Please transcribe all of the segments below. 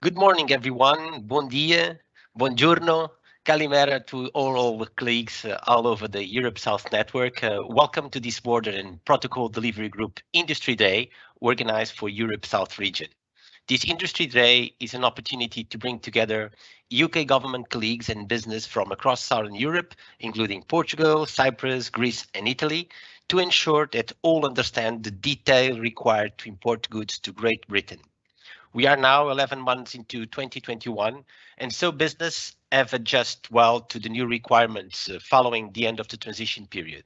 Good morning, everyone. Bon dia, buongiorno, calimera to all the colleagues all over the Europe South Network. Welcome to this Border and Protocol Delivery Group Industry Day, organized for Europe South region. This Industry Day is an opportunity to bring together UK government colleagues and business from across Southern Europe, including Portugal, Cyprus, Greece, and Italy, to ensure that all understand the detail required to import goods to Great Britain. We are now 11 months into 2021, and so business have adjusted well to the new requirements following the end of the transition period.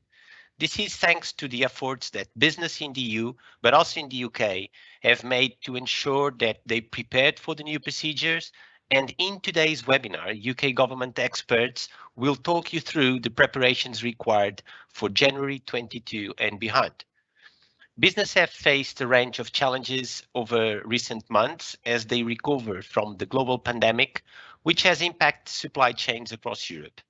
This is thanks to the efforts that business in the EU, but also in the UK, have made to ensure that they prepared for the new procedures. And in today's webinar, UK government experts will talk you through the preparations required for January 22 and beyond. Business have faced a range of challenges over recent months as they recover from the global pandemic, which has impacted supply chains across Europe.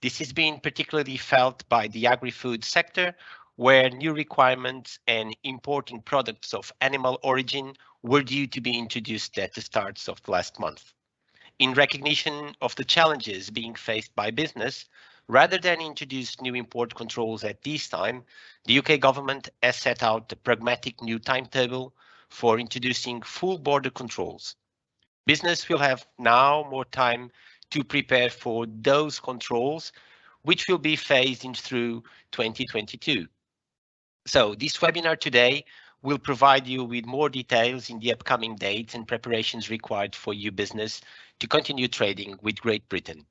This has been particularly felt by the agri-food sector, where new requirements and importing products of animal origin were due to be introduced at the start of the last month. In recognition of the challenges being faced by business, rather than introduce new import controls at this time, the UK government has set out a pragmatic new timetable for introducing full border controls. Business will have now more time to prepare for those controls, which will be phased in through 2022. So this webinar today will provide you with more details in the upcoming dates and preparations required for your business to continue trading with Great Britain.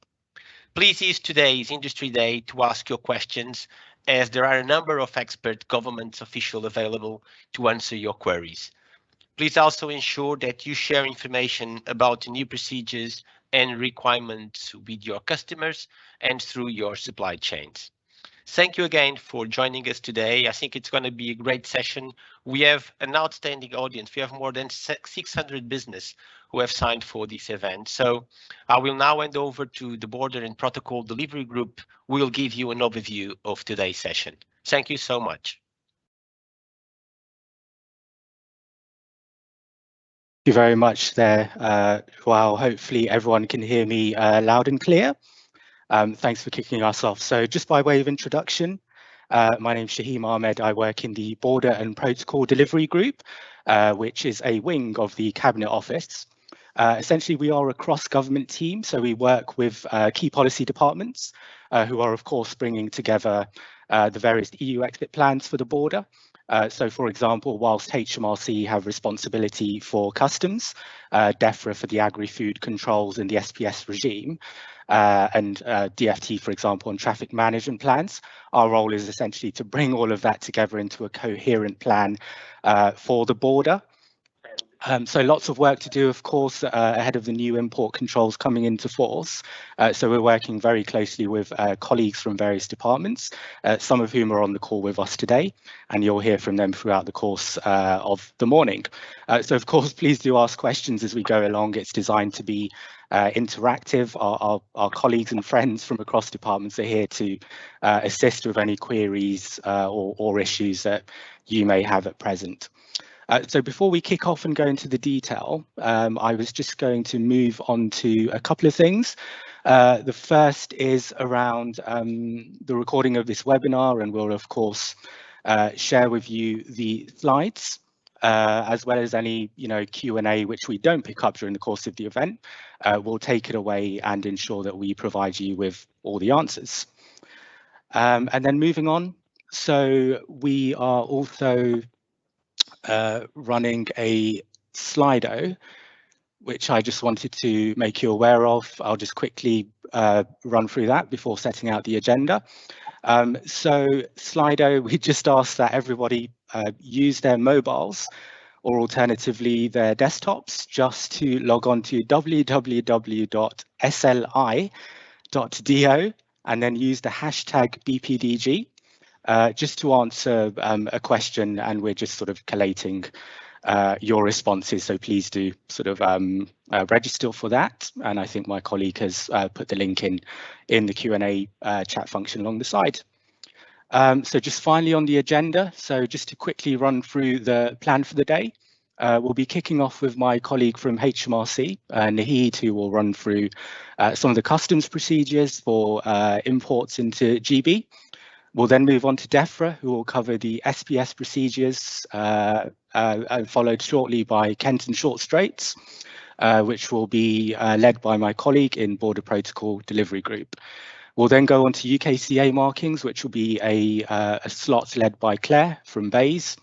Please use today's Industry Day to ask your questions, as there are a number of expert government officials available to answer your queries. Please also ensure that you share information about the new procedures and requirements with your customers and through your supply chains. Thank you again for joining us today. I think it's going to be a great session. We have an outstanding audience. We have more than 600 business who have signed for this event. So I will now hand over to the Border and Protocol Delivery Group, who will give you an overview of today's session. Thank you so much. Thank you very much there. Well, hopefully everyone can hear me loud and clear. Thanks for kicking us off. So just by way of introduction, my name is Shaheem Ahmed. I work in the Border and Protocol Delivery Group, which is a wing of the Cabinet Office. Essentially, we are a cross-government team, so we work with key policy departments who are, of course, bringing together the various EU exit plans for the border. So, for example, whilst HMRC have responsibility for customs, DEFRA for the agri-food controls and the SPS regime, and DFT, for example, on traffic management plans, our role is essentially to bring all of that together into a coherent plan for the border. So lots of work to do, of course, ahead of the new import controls coming into force. So we're working very closely with colleagues from various departments, some of whom are on the call with us today, and you'll hear from them throughout the course of the morning. So of course, please do ask questions as we go along. It's designed to be interactive. Our colleagues and friends from across departments are here to assist with any queries or issues that you may have at present. So before we kick off and go into the detail, I was just going to move on to a couple of things. The first is around the recording of this webinar, and we'll of course share with you the slides as well as any Q&A which we don't pick up during the course of the event. We'll take it away and ensure that we provide you with all the answers. And then moving on, so we are also running a Slido, which I just wanted to make you aware of. I'll just quickly run through that before setting out the agenda. So Slido, we just ask that everybody use their mobiles or alternatively their desktops just to log on to www.sli.do and then use the hashtag BPDG. Just to answer a question, and we're just sort of collating your responses, so please do sort of register for that, and I think my colleague has put the link in the Q&A chat function along the side. So just finally on the agenda, so just to quickly run through the plan for the day. we'll be kicking off with my colleague from HMRC, Nahid, who will run through some of the customs procedures for imports into GB. We'll then move on to DEFRA, who will cover the SPS procedures, followed shortly by Kent and Short Straits, which will be led by my colleague in Border Protocol Delivery Group. We'll then go on to UKCA markings, which will be a slot led by Claire from Bays,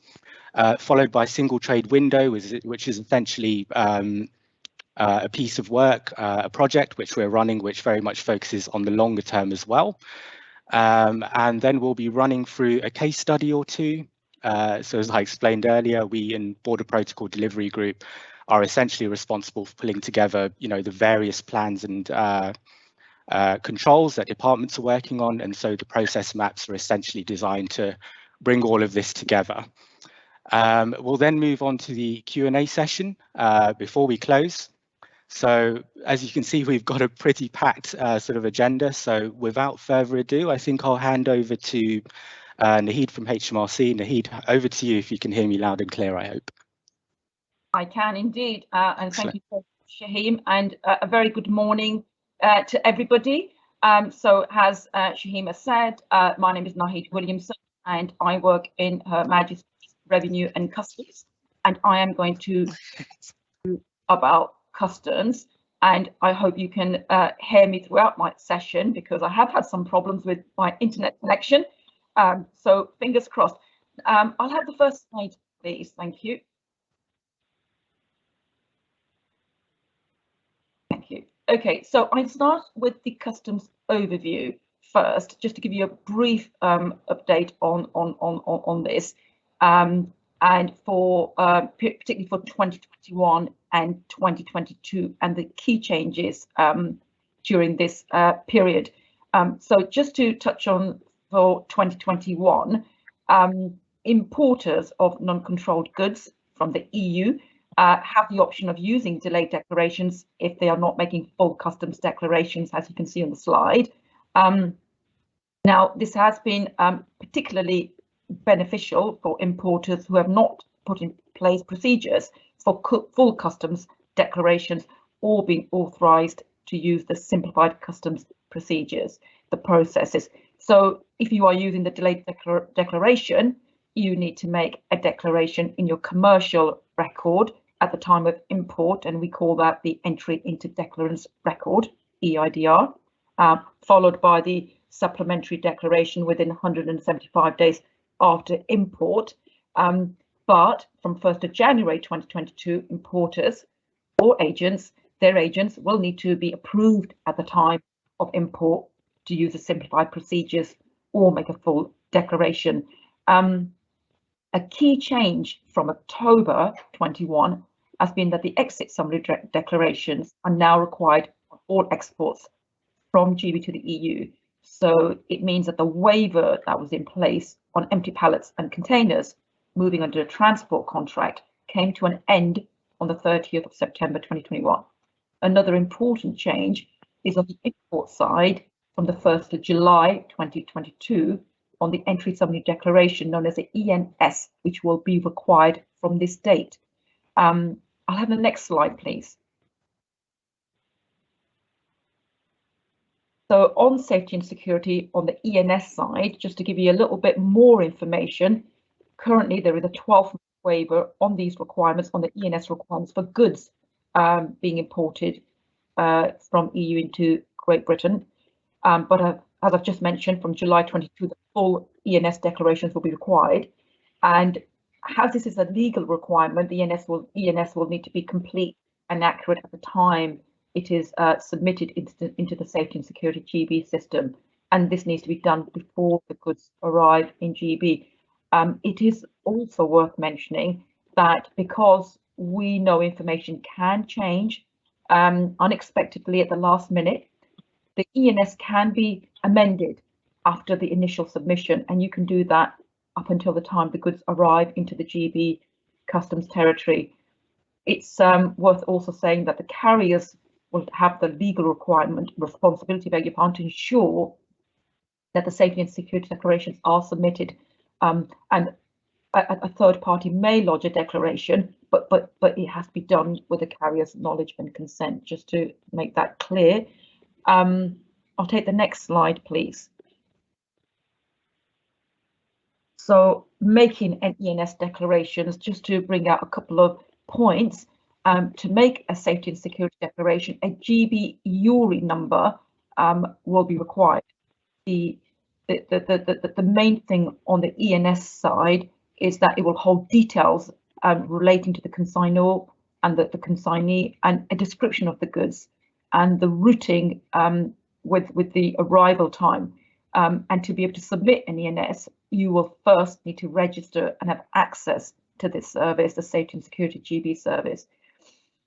followed by single trade window, which is essentially a piece of work, a project which we're running, which very much focuses on the longer term as well. And then we'll be running through a case study or two. So as I explained earlier, we in Border Protocol Delivery Group are essentially responsible for pulling together, the various plans and controls that departments are working on. And so the process maps are essentially designed to bring all of this together. We'll then move on to the Q&A session before we close. So as you can see, we've got a pretty packed sort of agenda. So without further ado, I think I'll hand over to Nahid from HMRC. Nahid, over to you if you can hear me loud and clear, I hope. I can indeed. And thank you, Shaheem, and a very good morning to everybody. So as Shaheem has said, my name is Nahid Williamson and I work in Her Majesty's Revenue and Customs, and I am going to talk about customs, and I hope you can hear me throughout my session because I have had some problems with my internet connection. So fingers crossed. I'll have the first slide, please. Thank you. Thank you. Okay, so I start with the customs overview first, just to give you a brief update on this. And for particularly for 2021 and 2022 and the key changes during this period. So just to touch on for 2021, importers of non-controlled goods from the EU have the option of using delayed declarations if they are not making full customs declarations, as you can see on the slide. Now, this has been particularly beneficial for importers who have not put in place procedures for full customs declarations or being authorised to use the simplified customs procedures, the processes. So if you are using the delayed declaration, you need to make a declaration in your commercial record at the time of import, and we call that the entry into declarant's record, EIDR, followed by the supplementary declaration within 175 days after import. But from 1st of January 2022, importers or agents, their agents will need to be approved at the time of import to use the simplified procedures or make a full declaration. A key change from October 21 has been that the exit summary declarations are now required for all exports from GB to the EU. So it means that the waiver that was in place on empty pallets and containers moving under a transport contract came to an end on the 30th of September 2021. Another important change is on the import side from the 1st of July 2022 on the entry summary declaration known as the ENS, which will be required from this date. I'll have the next slide, please. So on safety and security on the ENS side, just to give you a little bit more information, currently there is a 12-month waiver on these requirements, on the ENS requirements for goods being imported from EU into Great Britain. But as I've just mentioned, from July 22, the full ENS declarations will be required. And as this is a legal requirement, the ENS will need to be complete and accurate at the time it is submitted into the safety and security GB system, and this needs to be done before the goods arrive in GB. It is also worth mentioning that because we know information can change unexpectedly at the last minute, the ENS can be amended after the initial submission, and you can do that up until the time the goods arrive into the GB customs territory. It's worth also saying that the carriers will have the legal responsibility, beg your pardon, to ensure that the safety and security declarations are submitted. And a third party may lodge a declaration, but it has to be done with the carrier's knowledge and consent, just to make that clear. I'll take the next slide, please. So making an ENS declarations, just to bring out a couple of points, to make a safety and security declaration, a GB URI number will be required. The main thing on the ENS side is that it will hold details relating to the consignor and the consignee, and a description of the goods and the routing with the arrival time. And to be able to submit an ENS, you will first need to register and have access to this service, the Safety and Security GB service.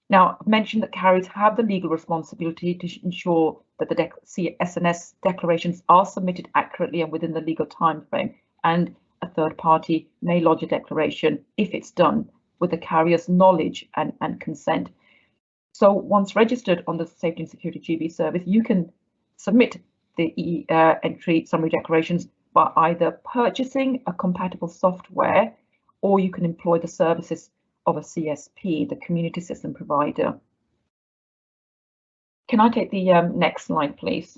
Now, I've mentioned that carriers have the legal responsibility to ensure that the SNS declarations are submitted accurately and within the legal time frame, and a third party may lodge a declaration if it's done with the carrier's knowledge and consent. So once registered on the Safety and Security GB service, you can submit the entry summary declarations by either purchasing a compatible software, or you can employ the services of a CSP, the community system provider. Can I take the next slide, please?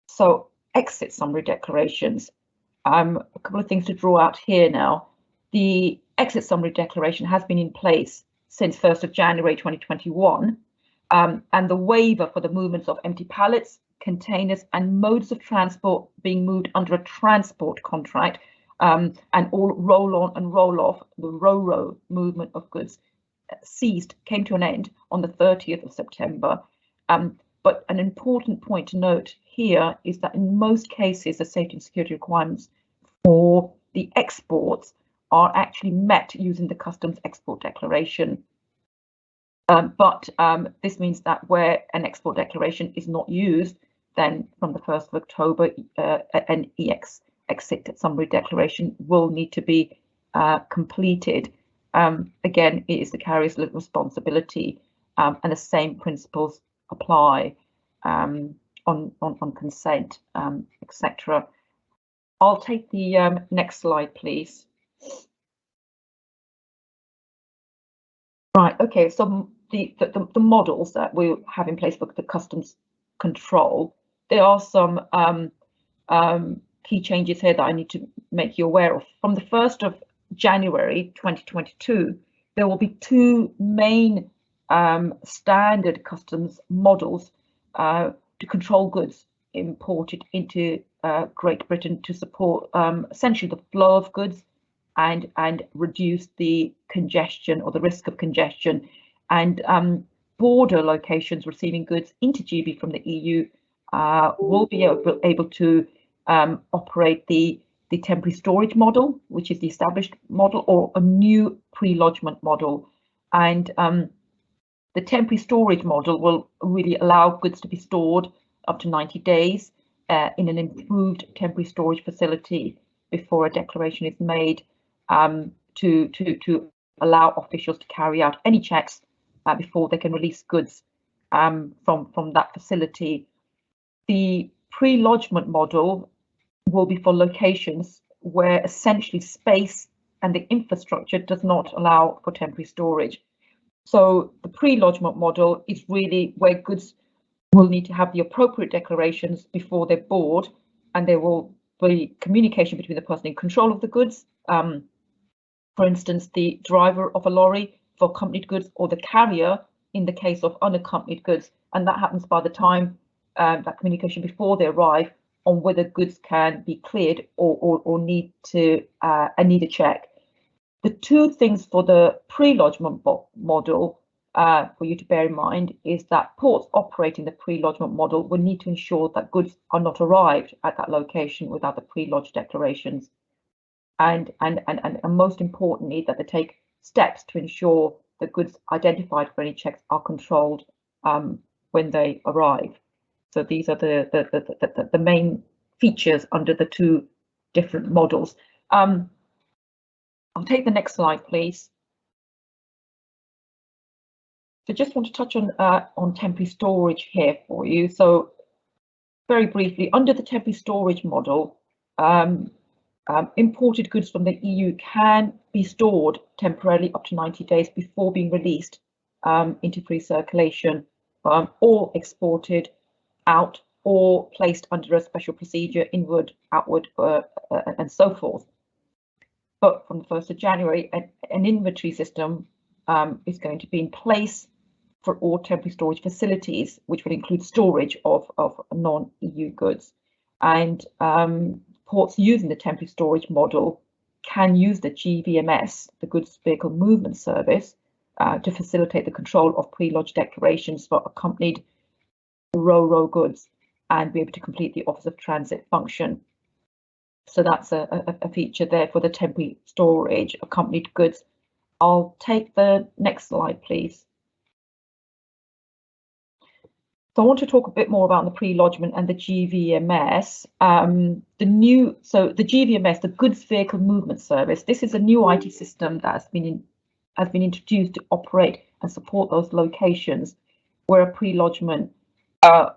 So exit summary declarations. A couple of things to draw out here now. The exit summary declaration has been in place since 1st of January 2021, and the waiver for the movements of empty pallets, containers and modes of transport being moved under a transport contract, and all roll-on and roll-off, the RoRo movement of goods came to an end on the 30th of September. But an important point to note here is that in most cases, the safety and security requirements for the exports are actually met using the customs export declaration. But this means that where an export declaration is not used, then from the 1st of October, an exit summary declaration will need to be completed. Again, it is the carrier's responsibility, and the same principles apply on consent, etc. I'll take the next slide, please. Right, okay, so the models that we have in place for the customs control, there are some key changes here that I need to make you aware of. From the 1st of January 2022, there will be two main standard customs models to control goods imported into Great Britain to support essentially the flow of goods and reduce the congestion or the risk of congestion. And border locations receiving goods into GB from the EU will be able to operate the temporary storage model, which is the established model, or a new pre-lodgement model. And the temporary storage model will really allow goods to be stored up to 90 days in an improved temporary storage facility before a declaration is made, to allow officials to carry out any checks before they can release goods from that facility. The pre-lodgement model will be for locations where essentially space and the infrastructure does not allow for temporary storage. So the pre-lodgement model is really where goods will need to have the appropriate declarations before they're board, and there will be communication between the person in control of the goods, for instance, the driver of a lorry for accompanied goods, or the carrier in the case of unaccompanied goods, and that happens by the time that communication before they arrive on whether goods can be cleared or need a check. The two things for the pre-lodgement model for you to bear in mind is that ports operating the pre-lodgement model will need to ensure that goods are not arrived at that location without the pre-lodge declarations, and most importantly that they take steps to ensure that goods identified for any checks are controlled when they arrive. So these are the main features under the two different models. I'll take the next slide, please. So just want to touch on temporary storage here for you. So very briefly, under the temporary storage model, imported goods from the EU can be stored temporarily up to 90 days before being released into free circulation, or exported out, or placed under a special procedure, inward, outward, and so forth. But from the 1st of January, an inventory system is going to be in place for all temporary storage facilities, which will include storage of non-EU goods. And ports using the temporary storage model can use the GVMS, the Goods Vehicle Movement Service, to facilitate the control of pre-lodged declarations for accompanied ro-ro goods and be able to complete the Office of Transit function. So that's a feature there for the temporary storage accompanied goods. I'll take the next slide, please. So I want to talk a bit more about the pre-lodgement and the GVMS. The GVMS, the Goods Vehicle Movement Service, this is a new IT system that has been introduced to operate and support those locations where a pre-lodgement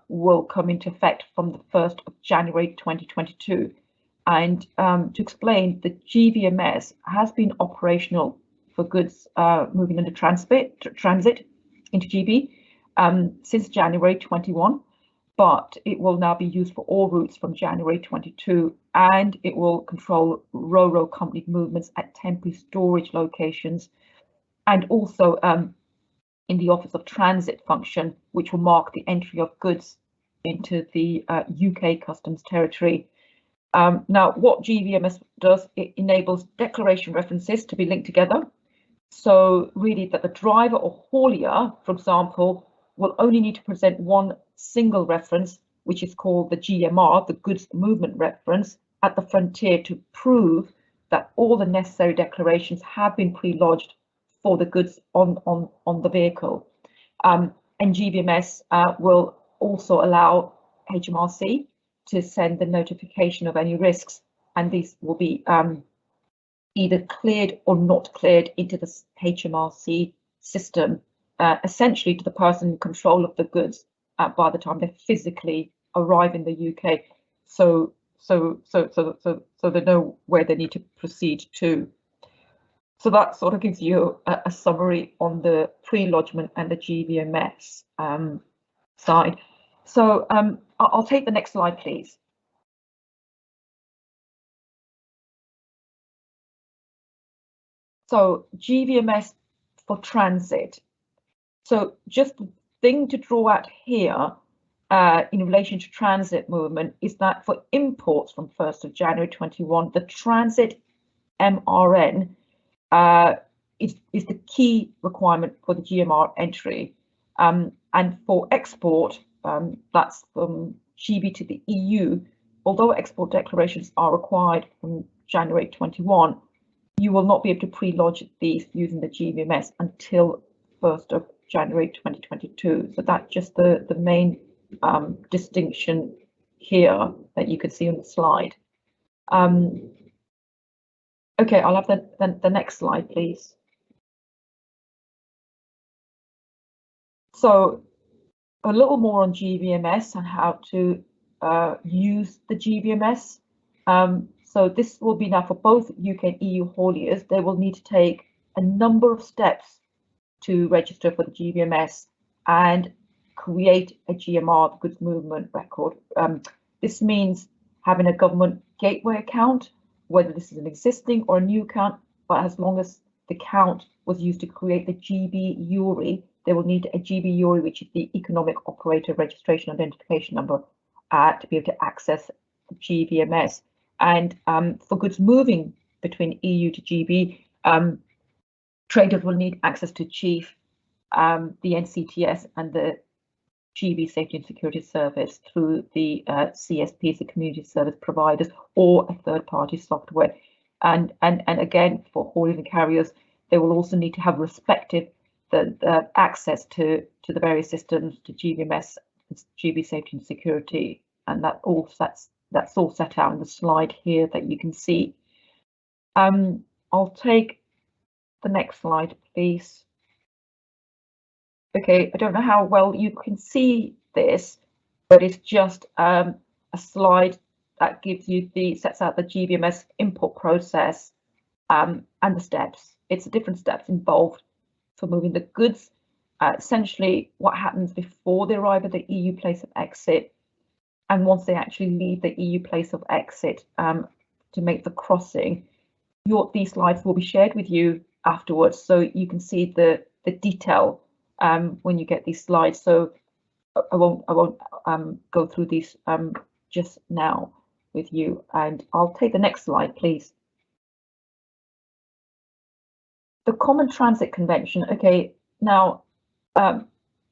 will come into effect from the 1st of January 2022. And to explain, the GVMS has been operational for goods moving under transit into GB since January 21, but it will now be used for all routes from January 22, and it will control ro-ro accompanied movements at temporary storage locations, and also in the Office of Transit function, which will mark the entry of goods into the UK customs territory. Now, what GVMS does, it enables declaration references to be linked together. So really that the driver or haulier, for example, will only need to present one single reference, which is called the GMR, the Goods Movement Reference, at the frontier to prove that all the necessary declarations have been pre-lodged for the goods on the vehicle. And GVMS will also allow HMRC to send the notification of any risks, and these will be either cleared or not cleared into the HMRC system, essentially to the person in control of the goods by the time they physically arrive in the UK. So they know where they need to proceed to. So that sort of gives you a summary on the pre-lodgement and the GVMS side. So I'll take the next slide, please. So GVMS for transit. So just the thing to draw out here in relation to transit movement is that for imports from 1st of January 21, the transit MRN is the key requirement for the GMR entry. And for export, that's from GB to the EU, although export declarations are required from January 21, you will not be able to pre-lodge these using the GVMS until 1st of January 2022. So that's just the main distinction here that you can see on the slide. Okay, I'll have the next slide, please. So a little more on GVMS and how to use the GVMS. So this will be now for both UK and EU hauliers. They will need to take a number of steps to register for the GVMS and create a GMR, Goods Movement Record. This means having a government gateway account, whether this is an existing or a new account, but as long as the account was used to create the GB URI, they will need a GB URI, which is the Economic Operator Registration Identification Number, to be able to access the GVMS. And for goods moving between EU to GB, traders will need access to CHIEF, the NCTS, and the GB Safety and Security Service through the CSPs, the community service providers, or a third-party software. And again, for hauliers and carriers, they will also need to have respective the access to the various systems, to GVMS, GB Safety and Security, and that's all set out in the slide here that you can see. I'll take the next slide, please. Okay, I don't know how well you can see this, but it's just a slide that gives you sets out the GVMS input process and the steps. It's the different steps involved for moving the goods. Essentially, what happens before they arrive at the EU place of exit, and once they actually leave the EU place of exit to make the crossing. These slides will be shared with you afterwards, so you can see the detail when you get these slides. So I won't go through these just now with you, and I'll take the next slide, please. The Common Transit Convention. Okay, now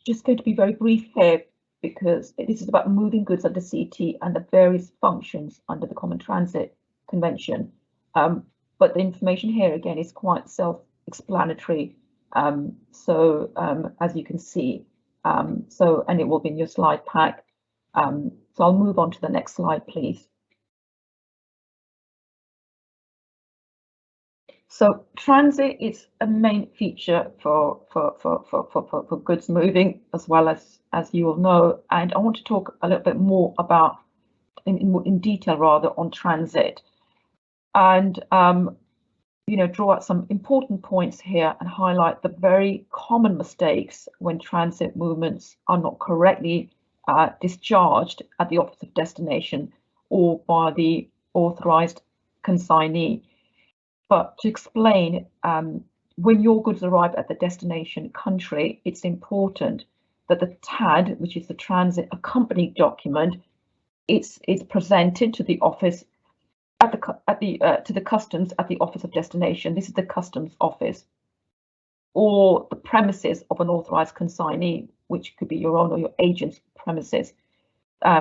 just going to be very brief here, because this is about moving goods under CT and the various functions under the Common Transit Convention. But the information here again is quite self-explanatory. As you can see, and it will be in your slide pack. So I'll move on to the next slide, please. So transit is a main feature for goods moving, as well as you will know. And I want to talk a little bit more about, in detail rather, on transit. And draw out some important points here and highlight the very common mistakes when transit movements are not correctly discharged at the office of destination or by the authorized consignee. But to explain, when your goods arrive at the destination country, it's important that the TAD, which is the transit accompanying document, it's presented to the office to the customs at the office of destination. This is the customs office, or the premises of an authorized consignee, which could be your own or your agent's premises,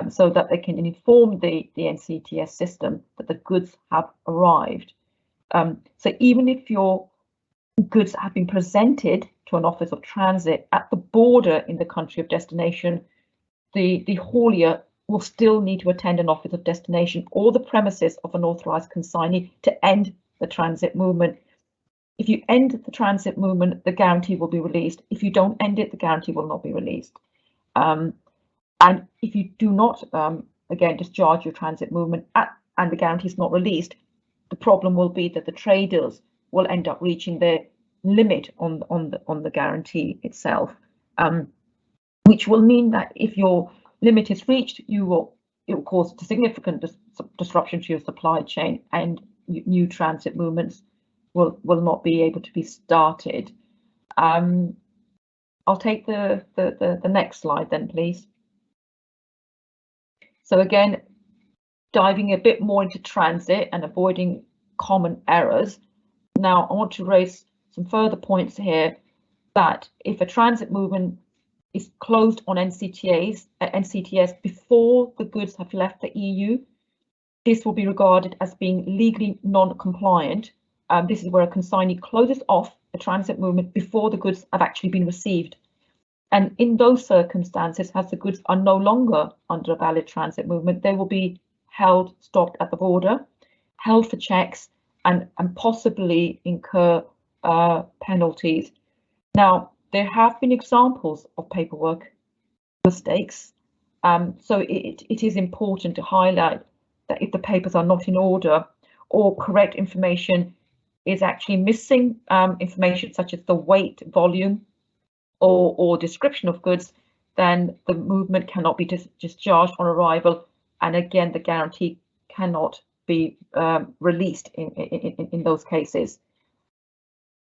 so that they can inform the NCTS system that the goods have arrived. So even if your goods have been presented to an office of transit at the border in the country of destination, the haulier will still need to attend an office of destination or the premises of an authorized consignee to end the transit movement. If you end the transit movement, the guarantee will be released. If you don't end it, the guarantee will not be released. And if you do not, again, discharge your transit movement and the guarantee is not released, the problem will be that the traders will end up reaching their limit on the guarantee itself, which will mean that if your limit is reached, it will cause a significant disruption to your supply chain, and new transit movements will not be able to be started. I'll take the next slide then, please. So again, diving a bit more into transit and avoiding common errors. Now I want to raise some further points here, that if a transit movement is closed on NCTS before the goods have left the EU, this will be regarded as being legally non-compliant. This is where a consignee closes off the transit movement before the goods have actually been received. And in those circumstances, as the goods are no longer under a valid transit movement, they will be held, stopped at the border, held for checks, and possibly incur penalties. Now, there have been examples of paperwork mistakes, so it is important to highlight that if the papers are not in order or correct information is actually missing, information such as the weight, volume, or description of goods, then the movement cannot be discharged on arrival, and again the guarantee cannot be released in those cases.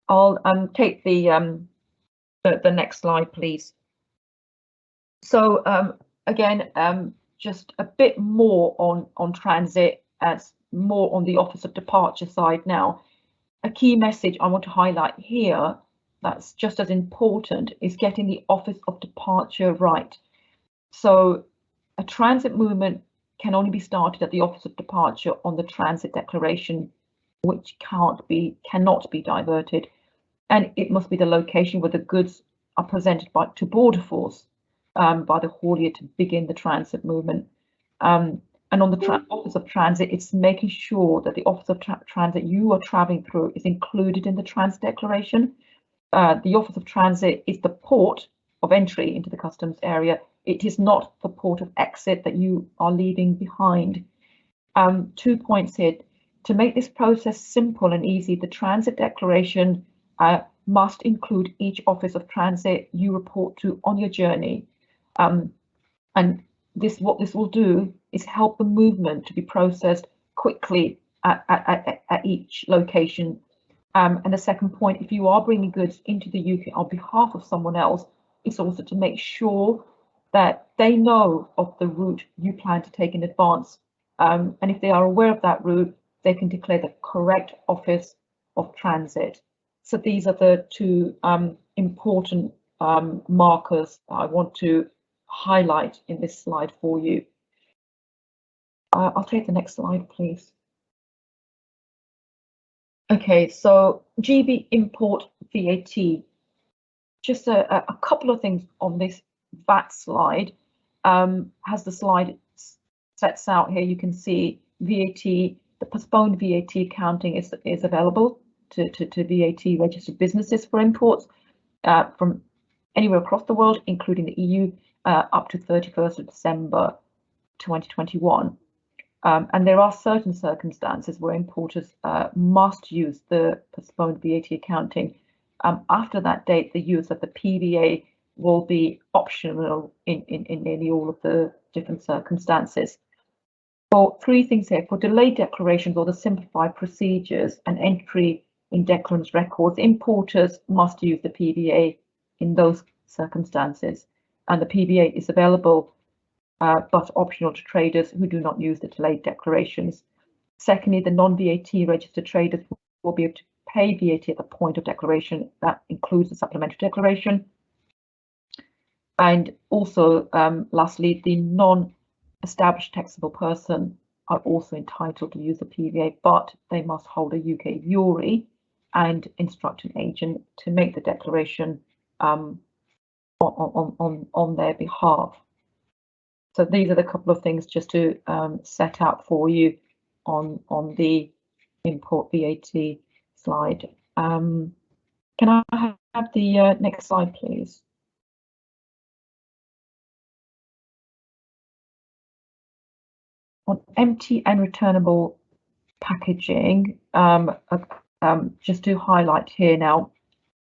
I'll take the next slide, please. So again, just a bit more on transit, as more on the office of departure side now. A key message I want to highlight here that's just as important is getting the office of departure right. So a transit movement can only be started at the office of departure on the transit declaration, which cannot be diverted, and it must be the location where the goods are presented to border force by the haulier to begin the transit movement. And on the office of transit, it's making sure that the office of transit you are traveling through is included in the transit declaration. The office of transit is the port of entry into the customs area. It is not the port of exit that you are leaving behind. 2 points here. To make this process simple and easy, the transit declaration must include each office of transit you report to on your journey. And what this will do is help the movement to be processed quickly at each location. And the second point, if you are bringing goods into the UK on behalf of someone else, it's also to make sure that they know of the route you plan to take in advance. And if they are aware of that route, they can declare the correct office of transit. So these are the two important markers I want to highlight in this slide for you. I'll take the next slide, please. Okay, so GB import VAT. Just a couple of things on this VAT slide. As the slide sets out here, you can see VAT, the postponed VAT accounting is available to VAT registered businesses for imports from anywhere across the world, including the EU, up to 31st of December 2021. And there are certain circumstances where importers must use the postponed VAT accounting. After that date, the use of the PVA will be optional in nearly all of the different circumstances. For three things here, for delayed declarations or the simplified procedures and entry in declarants records, importers must use the PVA in those circumstances. And the PVA is available but optional to traders who do not use the delayed declarations. Secondly, the non-VAT registered traders will be able to pay VAT at the point of declaration. That includes the supplementary declaration. And also, lastly, the non-established taxable person are also entitled to use the PVA, but they must hold a UK URI and instruct an agent to make the declaration on their behalf. So these are the couple of things just to set out for you on the import VAT slide. Can I have the next slide, please? On empty and returnable packaging, just to highlight here now,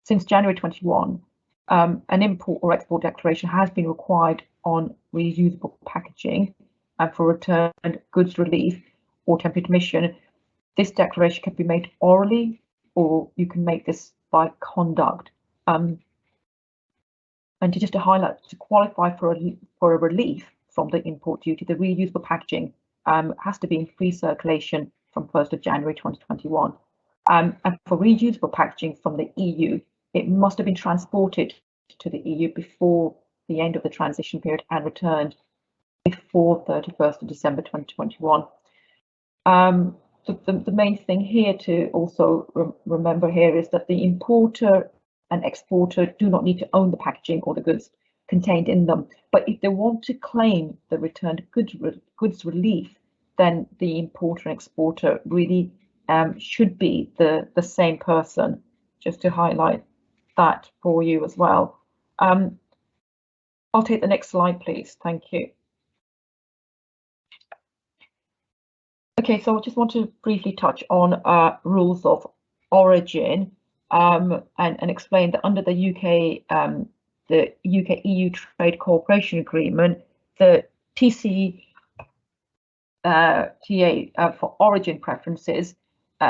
since January 21, an import or export declaration has been required on reusable packaging and for returned goods relief or temporary admission. This declaration can be made orally, or you can make this by conduct. And just to highlight, to qualify for a relief from the import duty, the reusable packaging has to be in free circulation from 1st of January 2021. And for reusable packaging from the EU, it must have been transported to the EU before the end of the transition period and returned before 31st of December 2021. The main thing here to also remember here is that the importer and exporter do not need to own the packaging or the goods contained in them. But if they want to claim the returned goods relief, then the importer and exporter really should be the same person, just to highlight that for you as well. I'll take the next slide, please. Thank you. Okay, so I just want to briefly touch on rules of origin and explain that under the UK-EU Trade Cooperation Agreement, the TCTA for origin preferences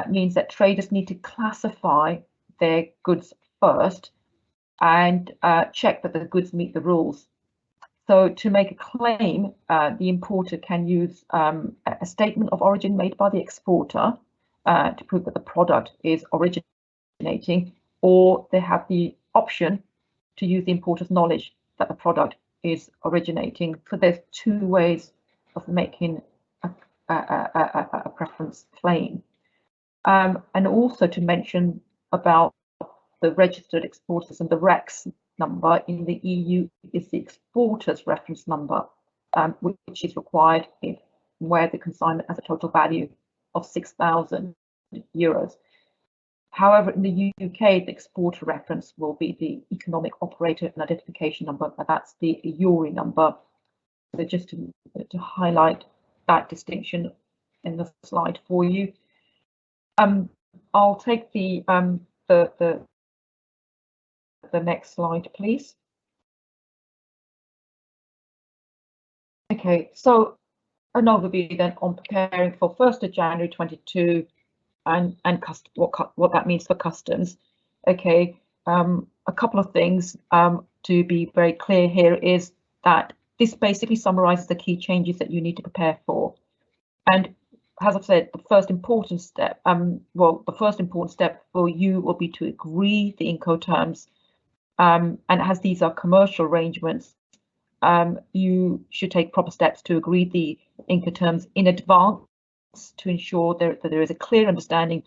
means that traders need to classify their goods first and check that the goods meet the rules. So to make a claim, the importer can use a statement of origin made by the exporter to prove that the product is originating, or they have the option to use the importer's knowledge that the product is originating. So there's two ways of making a preference claim. And also to mention about the registered exporters and the REX number in the EU is the exporter's reference number, which is required where the consignment has a total value of €6,000. However, in the UK, the exporter reference will be the economic operator and identification number, and that's the URI number. So just to highlight that distinction in the slide for you. I'll take the next slide, please. Okay, so an overview then on preparing for 1st of January 22 and what that means for customs. Okay, a couple of things to be very clear here is that this basically summarizes the key changes that you need to prepare for. And as I've said, the first important step, the first important step for you will be to agree the Incoterms. And as these are commercial arrangements, you should take proper steps to agree the Incoterms in advance to ensure that there is a clear understanding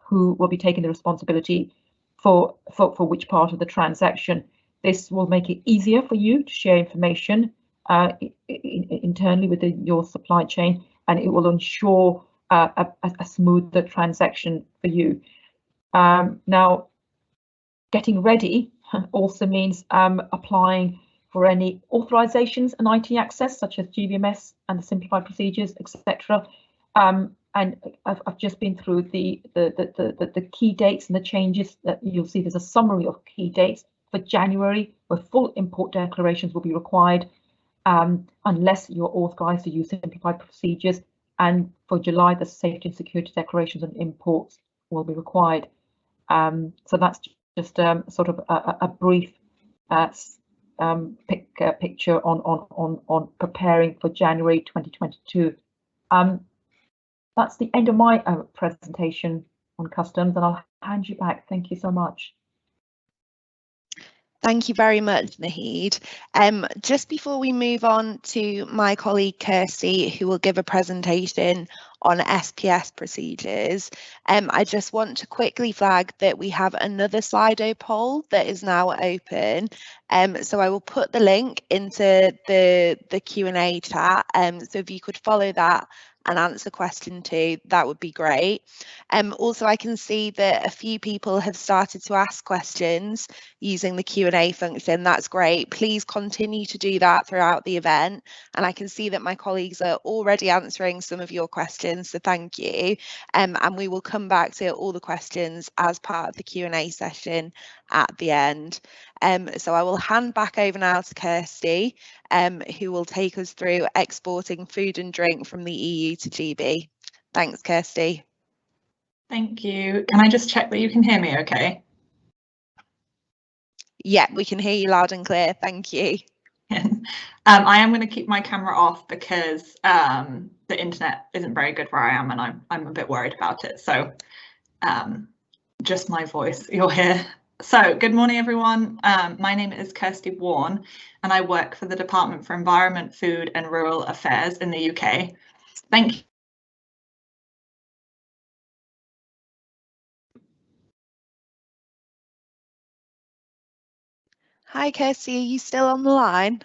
who will be taking the responsibility for which part of the transaction. This will make it easier for you to share information internally within your supply chain, and it will ensure a smoother transaction for you. Now, getting ready also means applying for any authorizations and IT access, such as GVMS and the simplified procedures, etc. And I've just been through the key dates and the changes that you'll see. There's a summary of key dates for January, where full import declarations will be required unless you're authorized to use simplified procedures. And for July, the safety and security declarations and imports will be required. So that's just sort of a brief picture on preparing for January 2022. That's the end of my presentation on customs, and I'll hand you back. Thank you so much. Thank you very much, Naheed. Just before we move on to my colleague Kirsty, who will give a presentation on SPS procedures, I just want to quickly flag that we have another Slido poll that is now open. So I will put the link into the Q&A chat. So if you could follow that and answer question 2, that would be great. Also, I can see that a few people have started to ask questions using the Q&A function. That's great. Please continue to do that throughout the event. And I can see that my colleagues are already answering some of your questions, so thank you. And we will come back to all the questions as part of the Q&A session at the end. So I will hand back over now to Kirsty, who will take us through exporting food and drink from the EU to GB. Thanks, Kirsty. Thank you. Can I just check that you can hear me okay? Yeah, we can hear you loud and clear. Thank you. I am going to keep my camera off because the internet isn't very good where I am, and I'm a bit worried about it. So just my voice you'll hear. So good morning, everyone. My name is Kirsty Warren, and I work for the Department for Environment, Food and Rural Affairs in the UK. Thank you. Hi, Kirsty. Are you still on the line?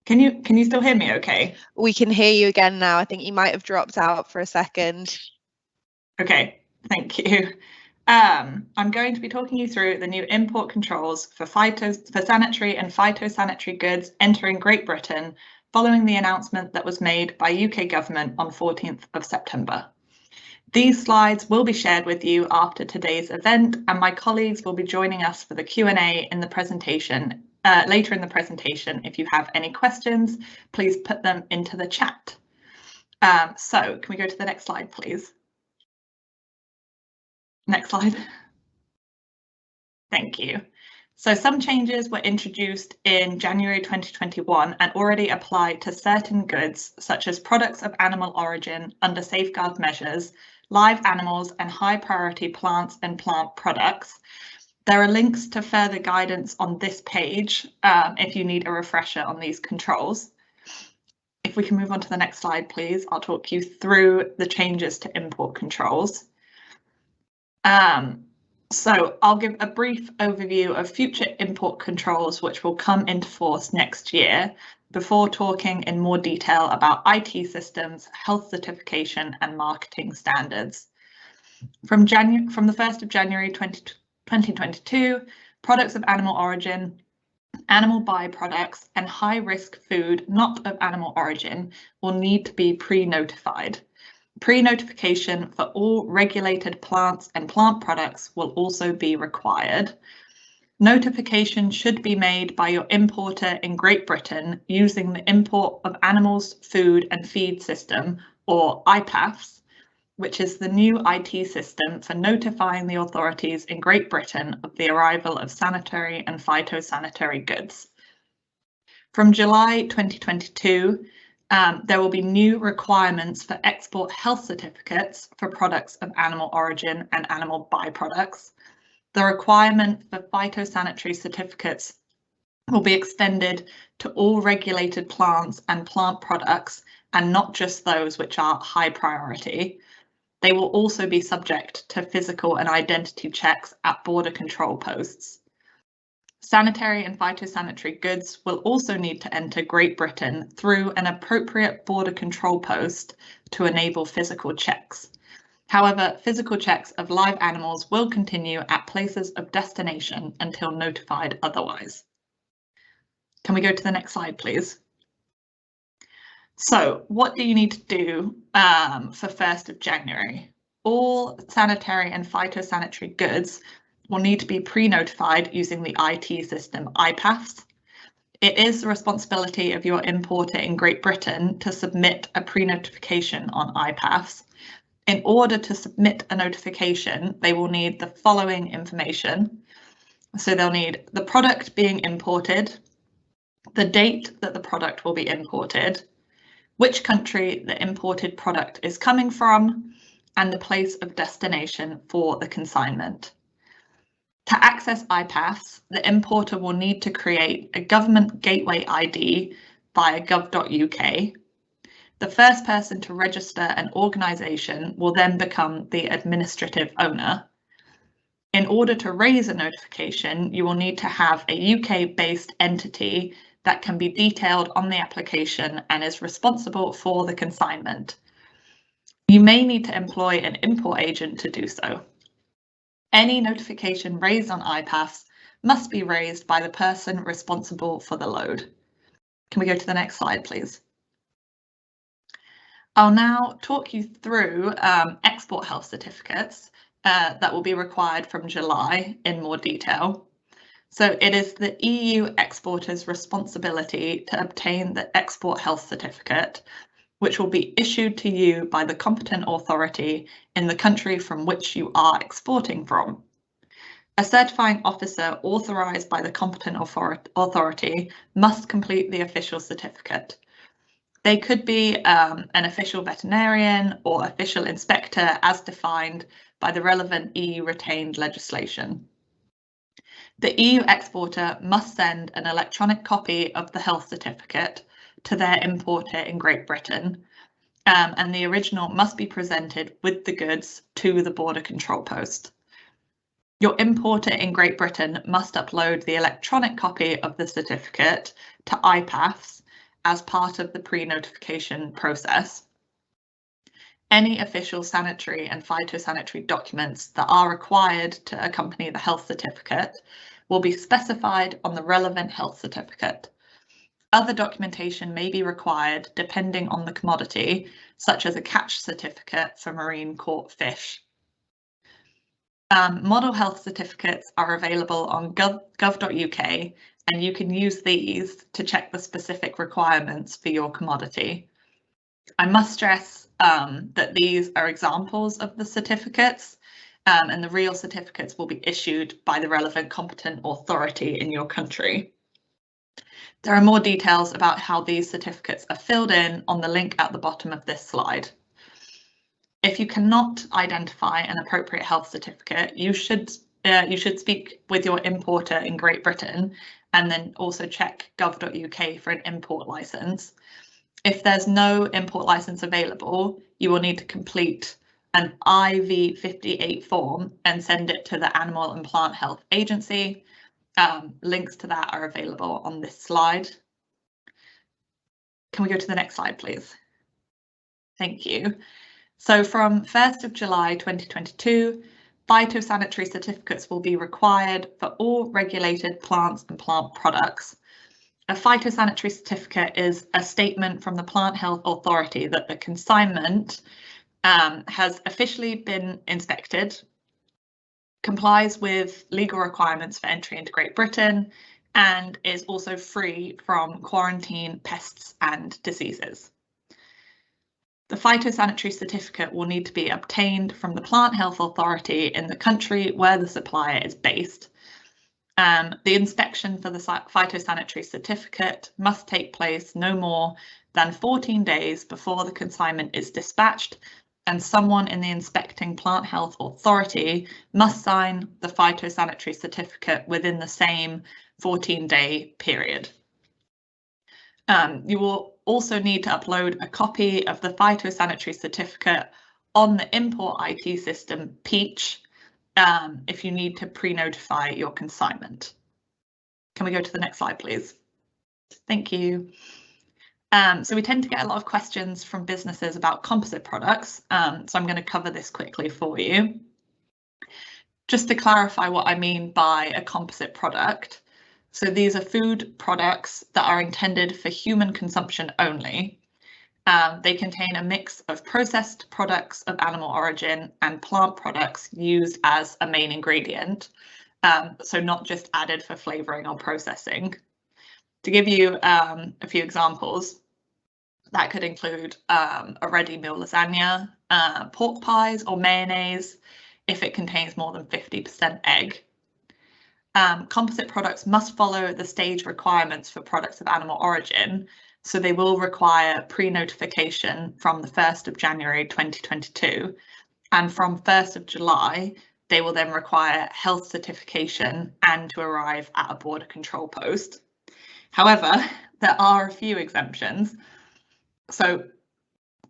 Can you still hear me okay? We can hear you again now. I think you might have dropped out for a second. Okay, thank you. I'm going to be talking you through the new import controls for sanitary and phytosanitary goods entering Great Britain following the announcement that was made by UK government on 14th of September. These slides will be shared with you after today's event, and my colleagues will be joining us for the Q&A in the presentation later in the presentation. If you have any questions, please put them into the chat. So can we go to the next slide, please? Next slide. Thank you. So some changes were introduced in January 2021 and already apply to certain goods, such as products of animal origin under safeguard measures, live animals and high priority plants and plant products. There are links to further guidance on this page if you need a refresher on these controls. If we can move on to the next slide, please, I'll talk you through the changes to import controls. So I'll give a brief overview of future import controls which will come into force next year before talking in more detail about IT systems, health certification and marketing standards. From the 1st of January 2022, products of animal origin animal byproducts and high-risk food not of animal origin will need to be pre-notified. Pre-notification for all regulated plants and plant products will also be required. Notification should be made by your importer in Great Britain using the Import of Animals, Food and Feed System, or IPAFS, which is the new IT system for notifying the authorities in Great Britain of the arrival of sanitary and phytosanitary goods. From July 2022, there will be new requirements for export health certificates for products of animal origin and animal byproducts. The requirement for phytosanitary certificates will be extended to all regulated plants and plant products, and not just those which are high priority. They will also be subject to physical and identity checks at border control posts. Sanitary and phytosanitary goods will also need to enter Great Britain through an appropriate border control post to enable physical checks. However, physical checks of live animals will continue at places of destination until notified otherwise. Can we go to the next slide, please? So what do you need to do for 1st of January? All sanitary and phytosanitary goods will need to be pre-notified using the IT system IPAFS. It is the responsibility of your importer in Great Britain to submit a pre-notification on IPAFS. In order to submit a notification, they will need the following information. So they'll need the product being imported, the date that the product will be imported, which country the imported product is coming from, and the place of destination for the consignment. To access IPAFS, the importer will need to create a government gateway ID via gov.uk. The first person to register an organisation will then become the administrative owner. In order to raise a notification, you will need to have a UK-based entity that can be detailed on the application and is responsible for the consignment. You may need to employ an import agent to do so. Any notification raised on IPAFS must be raised by the person responsible for the load. Can we go to the next slide, please? I'll now talk you through export health certificates that will be required from July in more detail. So it is the EU exporter's responsibility to obtain the export health certificate, which will be issued to you by the competent authority in the country from which you are exporting from. A certifying officer authorised by the competent authority must complete the official certificate. They could be an official veterinarian or official inspector as defined by the relevant EU retained legislation. The EU exporter must send an electronic copy of the health certificate to their importer in Great Britain, and the original must be presented with the goods to the border control post. Your importer in Great Britain must upload the electronic copy of the certificate to IPAFS as part of the pre-notification process. Any official sanitary and phytosanitary documents that are required to accompany the health certificate will be specified on the relevant health certificate. Other documentation may be required depending on the commodity, such as a catch certificate for marine caught fish. Model health certificates are available on gov.uk, and you can use these to check the specific requirements for your commodity. I must stress that these are examples of the certificates, and the real certificates will be issued by the relevant competent authority in your country. There are more details about how these certificates are filled in on the link at the bottom of this slide. If you cannot identify an appropriate health certificate, you should speak with your importer in Great Britain and then also check gov.uk for an import licence. If there's no import licence available, you will need to complete an IV58 form and send it to the Animal and Plant Health Agency. Links to that are available on this slide. Can we go to the next slide, please? Thank you. So from 1st of July 2022, Phytosanitary certificates will be required for all regulated plants and plant products. A phytosanitary certificate is a statement from the Plant Health Authority that the consignment has officially been inspected, complies with legal requirements for entry into Great Britain, and is also free from quarantine, pests and diseases. The phytosanitary certificate will need to be obtained from the Plant Health Authority in the country where the supplier is based. The inspection for the phytosanitary certificate must take place no more than 14 days before the consignment is dispatched, and someone in the inspecting Plant Health Authority must sign the phytosanitary certificate within the same 14-day period. You will also need to upload a copy of the phytosanitary certificate on the import IT system Peach if you need to pre-notify your consignment. Can we go to the next slide, please? Thank you. So we tend to get a lot of questions from businesses about composite products, so I'm going to cover this quickly for you. Just to clarify what I mean by a composite product. So these are food products that are intended for human consumption only. They contain a mix of processed products of animal origin and plant products used as a main ingredient, so not just added for flavouring or processing. To give you a few examples, that could include a ready meal lasagna, pork pies or mayonnaise if it contains more than 50% egg. Composite products must follow the stage requirements for products of animal origin, so they will require pre-notification from the 1st of January 2022, and from 1st of July they will then require health certification and to arrive at a border control post. However, there are a few exemptions. So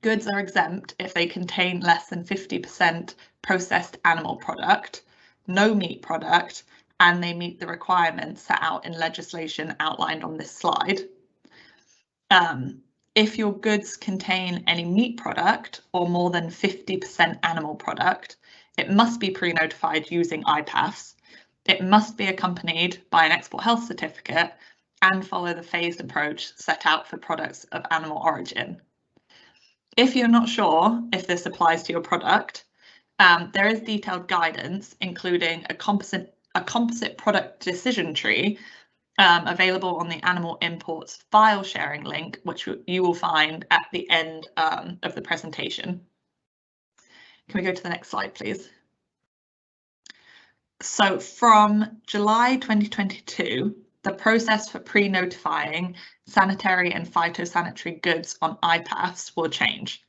goods are exempt if they contain less than 50% processed animal product, no meat product, and they meet the requirements set out in legislation outlined on this slide. If your goods contain any meat product or more than 50% animal product, it must be pre-notified using IPAFs. It must be accompanied by an export health certificate and follow the phased approach set out for products of animal origin. If you're not sure if this applies to your product, there is detailed guidance, including a composite product decision tree available on the Animal Imports file sharing link, which you will find at the end of the presentation. Can we go to the next slide, please? So from July 2022, the process for pre-notifying sanitary and phytosanitary goods on IPAFs will change.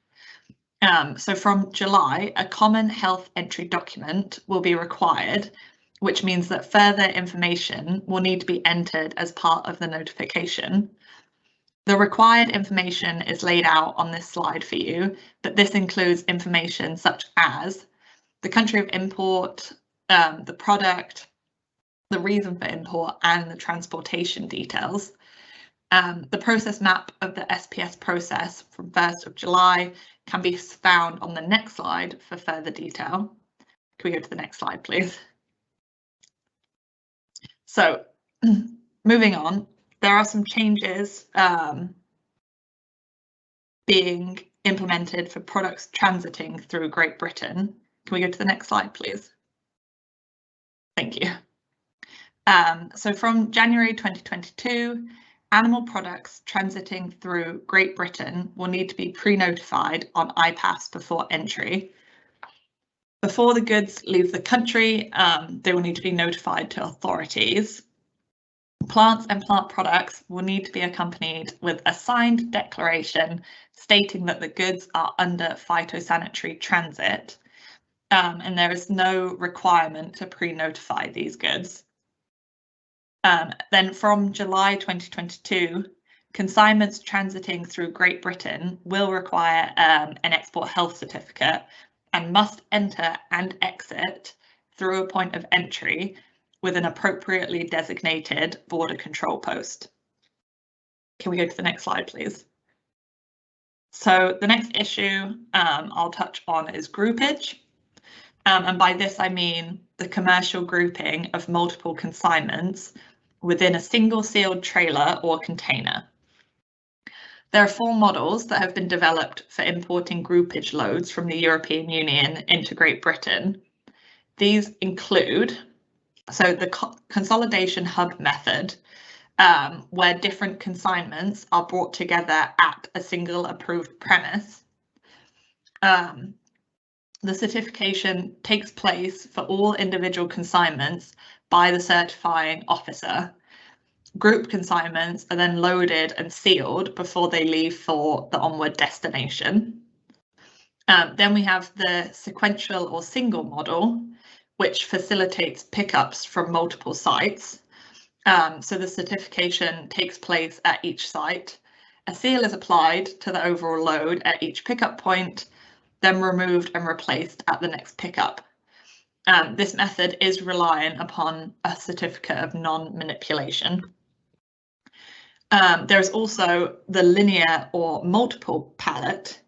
So from July, a common health entry document will be required, which means that further information will need to be entered as part of the notification. The required information is laid out on this slide for you, but this includes information such as the country of import, the product, the reason for import, and the transportation details. The process map of the SPS process from 1st of July can be found on the next slide for further detail. Can we go to the next slide, please? So moving on, there are some changes being implemented for products transiting through Great Britain. Can we go to the next slide, please? Thank you. So from January 2022, animal products transiting through Great Britain will need to be pre-notified on IPAFs before entry. Before the goods leave the country, they will need to be notified to authorities. Plants and plant products will need to be accompanied with a signed declaration stating that the goods are under phytosanitary transit, and there is no requirement to pre-notify these goods. Then from July 2022, consignments transiting through Great Britain will require an export health certificate and must enter and exit through a point of entry with an appropriately designated border control post. Can we go to the next slide, please? So the next issue I'll touch on is groupage. And by this I mean the commercial grouping of multiple consignments within a single sealed trailer or container. There are 4 models that have been developed for importing groupage loads from the European Union into Great Britain. These include, so the consolidation hub method, where different consignments are brought together at a single approved premise. The certification takes place for all individual consignments by the certifying officer. Group consignments are then loaded and sealed before they leave for the onward destination. Then we have the sequential or single model, which facilitates pickups from multiple sites. So the certification takes place at each site. A seal is applied to the overall load at each pickup point, then removed and replaced at the next pickup. This method is reliant upon a certificate of non-manipulation. There's also the linear or multiple pallet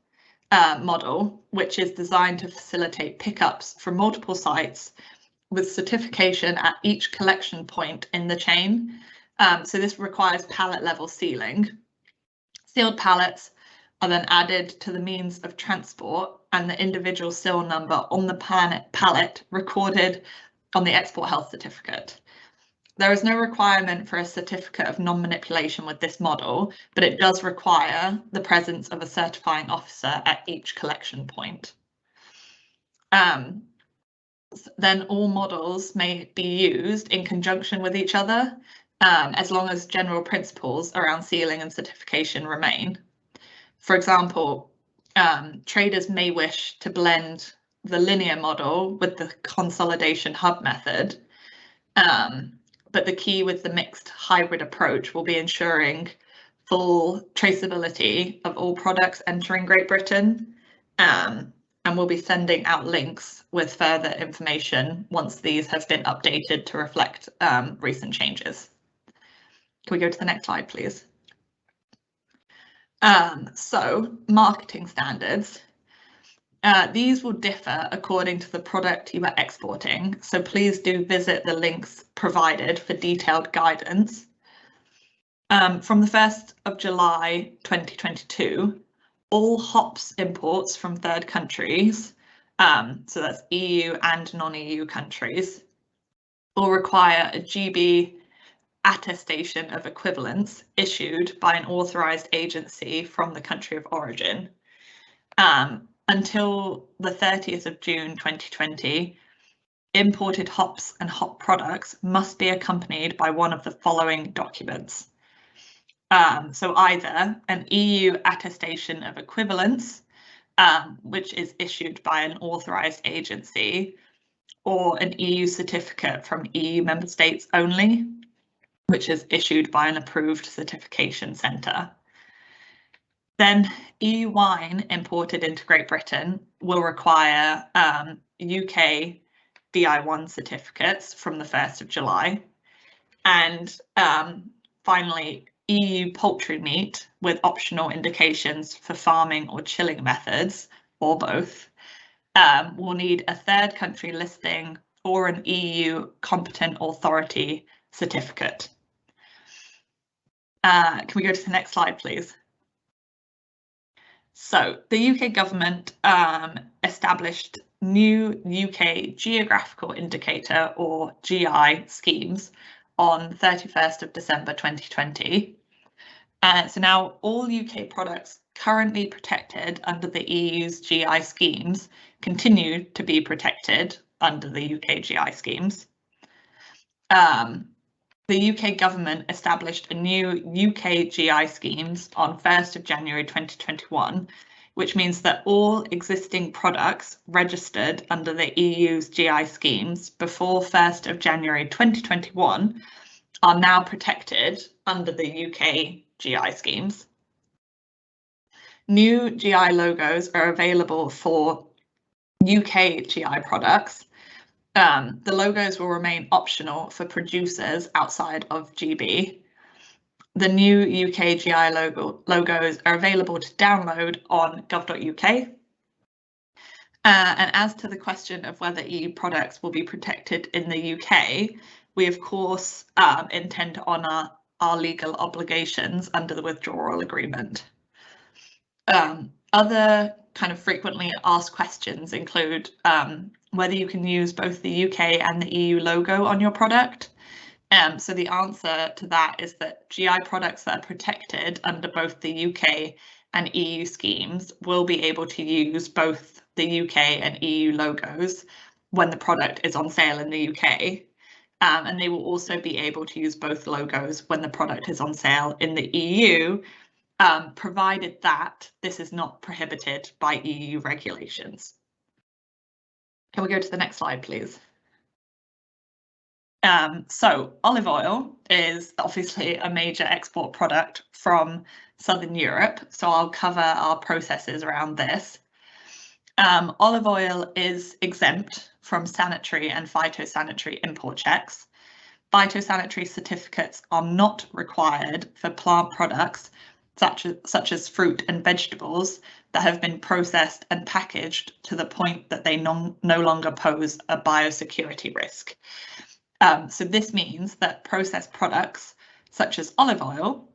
model, which is designed to facilitate pickups from multiple sites with certification at each collection point in the chain. So this requires pallet level sealing. Sealed pallets are then added to the means of transport and the individual seal number on the pallet recorded on the export health certificate. There is no requirement for a certificate of non-manipulation with this model, but it does require the presence of a certifying officer at each collection point. Then all models may be used in conjunction with each other, as long as general principles around sealing and certification remain. For example, traders may wish to blend the linear model with the consolidation hub method, but the key with the mixed hybrid approach will be ensuring full traceability of all products entering Great Britain, and we'll be sending out links with further information once these have been updated to reflect recent changes. Can we go to the next slide, please? So marketing standards. These will differ according to the product you are exporting, so please do visit the links provided for detailed guidance. From the 1st of July 2022, all hops imports from third countries, so that's EU and non-EU countries, will require a GB attestation of equivalence issued by an authorised agency from the country of origin. Until the 30th of June 2020, imported hops and hop products must be accompanied by one of the following documents. So either an EU attestation of equivalence, which is issued by an authorised agency, or an EU certificate from EU member states only, which is issued by an approved certification centre. Then EU wine imported into Great Britain will require UK DI1 certificates from the 1st of July. And finally, EU poultry meat with optional indications for farming or chilling methods, or both, will need a third country listing or an EU competent authority certificate. Can we go to the next slide, please? So the UK government established new UK geographical indicator or GI schemes on 31st of December 2020. So now all UK products currently protected under the EU's GI schemes continue to be protected under the UK GI schemes. The UK government established a new UK GI schemes on 1st of January 2021, which means that all existing products registered under the EU's GI schemes before 1st of January 2021 are now protected under the UK GI schemes. New GI logos are available for UK GI products. The logos will remain optional for producers outside of GB. The new UK GI logos are available to download on gov.uk. And as to the question of whether EU products will be protected in the UK, we of course intend to honour our legal obligations under the withdrawal agreement. Other kind of frequently asked questions include whether you can use both the UK and the EU logo on your product. So the answer to that is that GI products that are protected under both the UK and EU schemes will be able to use both the UK and EU logos when the product is on sale in the UK. And they will also be able to use both logos when the product is on sale in the EU, provided that this is not prohibited by EU regulations. Can we go to the next slide, please? So olive oil is obviously a major export product from Southern Europe, so I'll cover our processes around this. Olive oil is exempt from sanitary and phytosanitary import checks. Phytosanitary certificates are not required for plant products such as fruit and vegetables that have been processed and packaged to the point that they no longer pose a biosecurity risk. So this means that processed products such as olive oil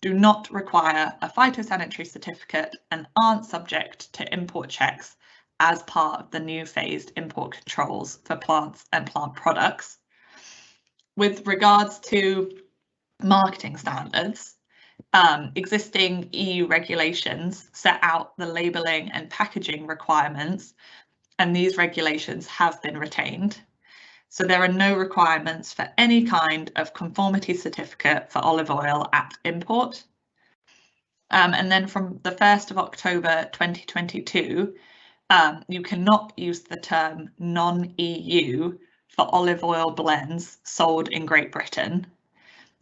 do not require a phytosanitary certificate and aren't subject to import checks as part of the new phased import controls for plants and plant products. With regards to marketing standards, existing EU regulations set out the labelling and packaging requirements, and these regulations have been retained. So there are no requirements for any kind of conformity certificate for olive oil at import. And then from the 1st of October 2022, you cannot use the term non-EU for olive oil blends sold in Great Britain.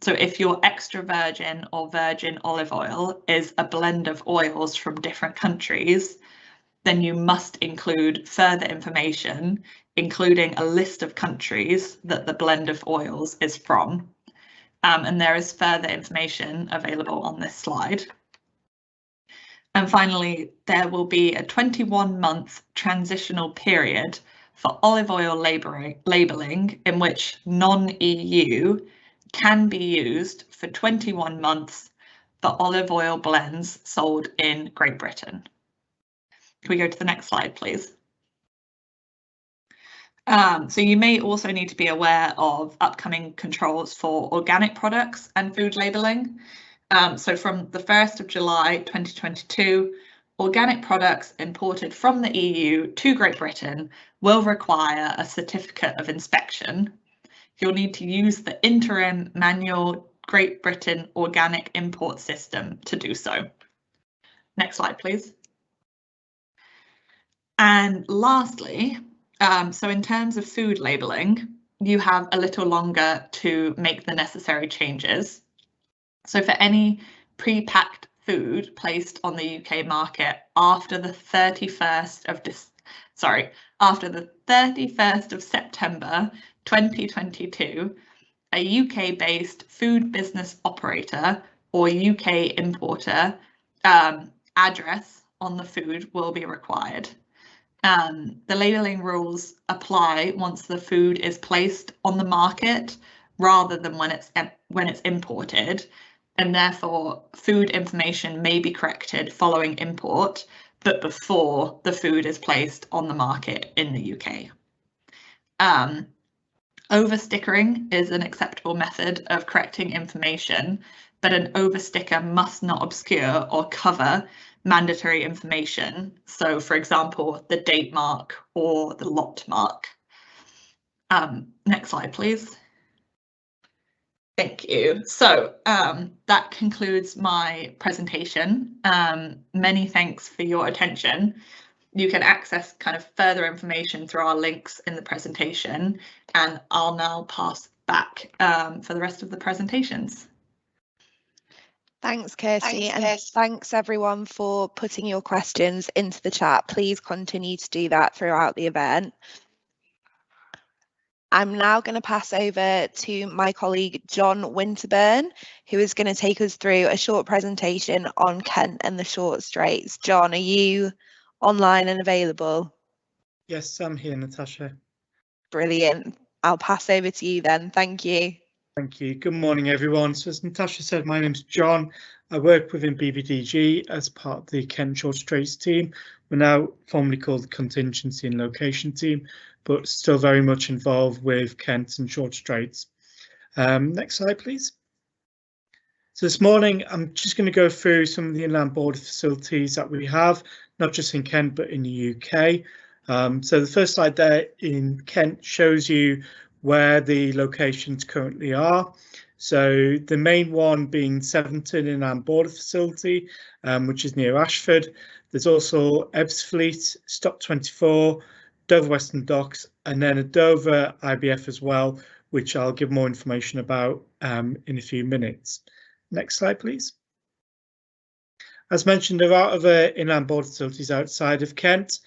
So if your extra virgin or virgin olive oil is a blend of oils from different countries, then you must include further information, including a list of countries that the blend of oils is from. And there is further information available on this slide. And finally, there will be a 21-month transitional period for olive oil labelling in which non-EU can be used for 21 months for olive oil blends sold in Great Britain. Can we go to the next slide, please? So you may also need to be aware of upcoming controls for organic products and food labelling. So from the 1st of July 2022, organic products imported from the EU to Great Britain will require a certificate of inspection. You'll need to use the interim manual Great Britain organic import system to do so. Next slide, please. And lastly, so in terms of food labelling, you have a little longer to make the necessary changes. So for any pre-packed food placed on the UK market after the 31st of September 2022, a UK-based food business operator or UK importer address on the food will be required. The labelling rules apply once the food is placed on the market rather than when it's imported, and therefore food information may be corrected following import, but before the food is placed on the market in the UK. Overstickering is an acceptable method of correcting information, but an oversticker must not obscure or cover mandatory information. So, for example, the date mark or the lot mark. Next slide, please. Thank you. So that concludes my presentation. Many thanks for your attention. You can access kind of further information through our links in the presentation, and I'll now pass back for the rest of the presentations. Thanks, Kirsty, and thanks everyone for putting your questions into the chat. Please continue to do that throughout the event. I'm now going to pass over to my colleague John Winterburn, who is going to take us through a short presentation on Kent and the short straits. John, are you online and available? Yes, I'm here, Natasha. Brilliant. I'll pass over to you then. Thank you. Thank you. Good morning, everyone. So as Natasha said, my name's John. I work within BPDG as part of the Kent Short Trades team. We're now formally called the Contingency and Location team, but still very much involved with Kent and Short Trades. Next slide, please. So this morning, I'm just going to go through some of the inland border facilities that we have, not just in Kent, but in the UK. So the first slide there in Kent shows you where the locations currently are. So the main one being Sevington Inland Border Facility, which is near Ashford. There's also Ebbsfleet, Stock 24, Dover Western Docks, and then a Dover IBF as well, which I'll give more information about in a few minutes. Next slide, please. As mentioned, there are other inland border facilities outside of Kent,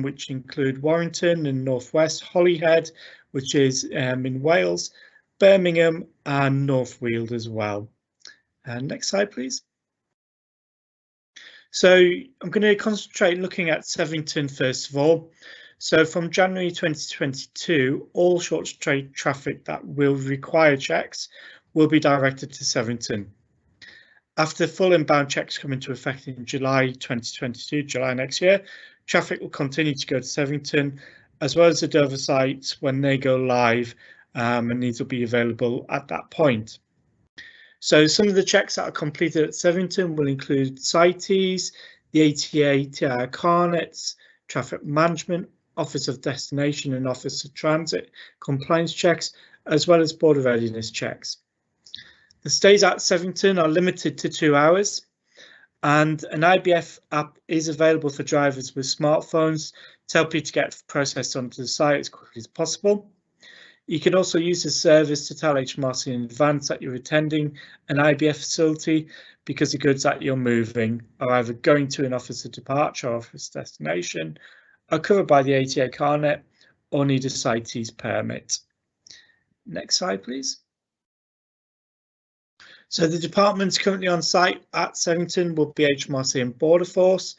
which include Warrington in Northwest, Holyhead, which is in Wales, Birmingham and North Weald as well. Next slide, please. So I'm going to concentrate looking at Sevington first of all. So from January 2022, all short trade traffic that will require checks will be directed to Sevington. After full inbound checks come into effect in July 2022, July next year, traffic will continue to go to Sevington, as well as the Dover sites when they go live, and these will be available at that point. So some of the checks that are completed at Sevington will include CITES, the ATA TIR Carnets, traffic management, Office of Destination and Office of Transit compliance checks, as well as border readiness checks. The stays at Sevington are limited to 2 hours, and an IBF app is available for drivers with smartphones to help you to get processed onto the site as quickly as possible. You can also use the service to tell HMRC in advance that you're attending an IBF facility because the goods that you're moving are either going to an office of departure or office destination, are covered by the ATA Carnet, or need a CITES permit. Next slide, please. So the departments currently on site at Sevington will be HMRC and Border Force,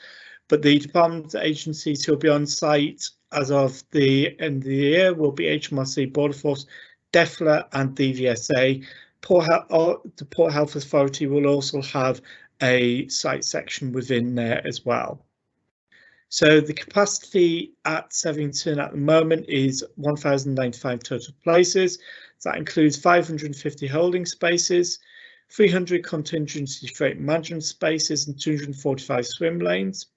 but the department agencies who will be on site as of the end of the year will be HMRC, Border Force, DEFLA and DVSA. The Port Health Authority will also have a site section within there as well. So the capacity at Sevington at the moment is 1,095 total places. That includes 550 holding spaces, 300 contingency freight management spaces and 245 swim lanes.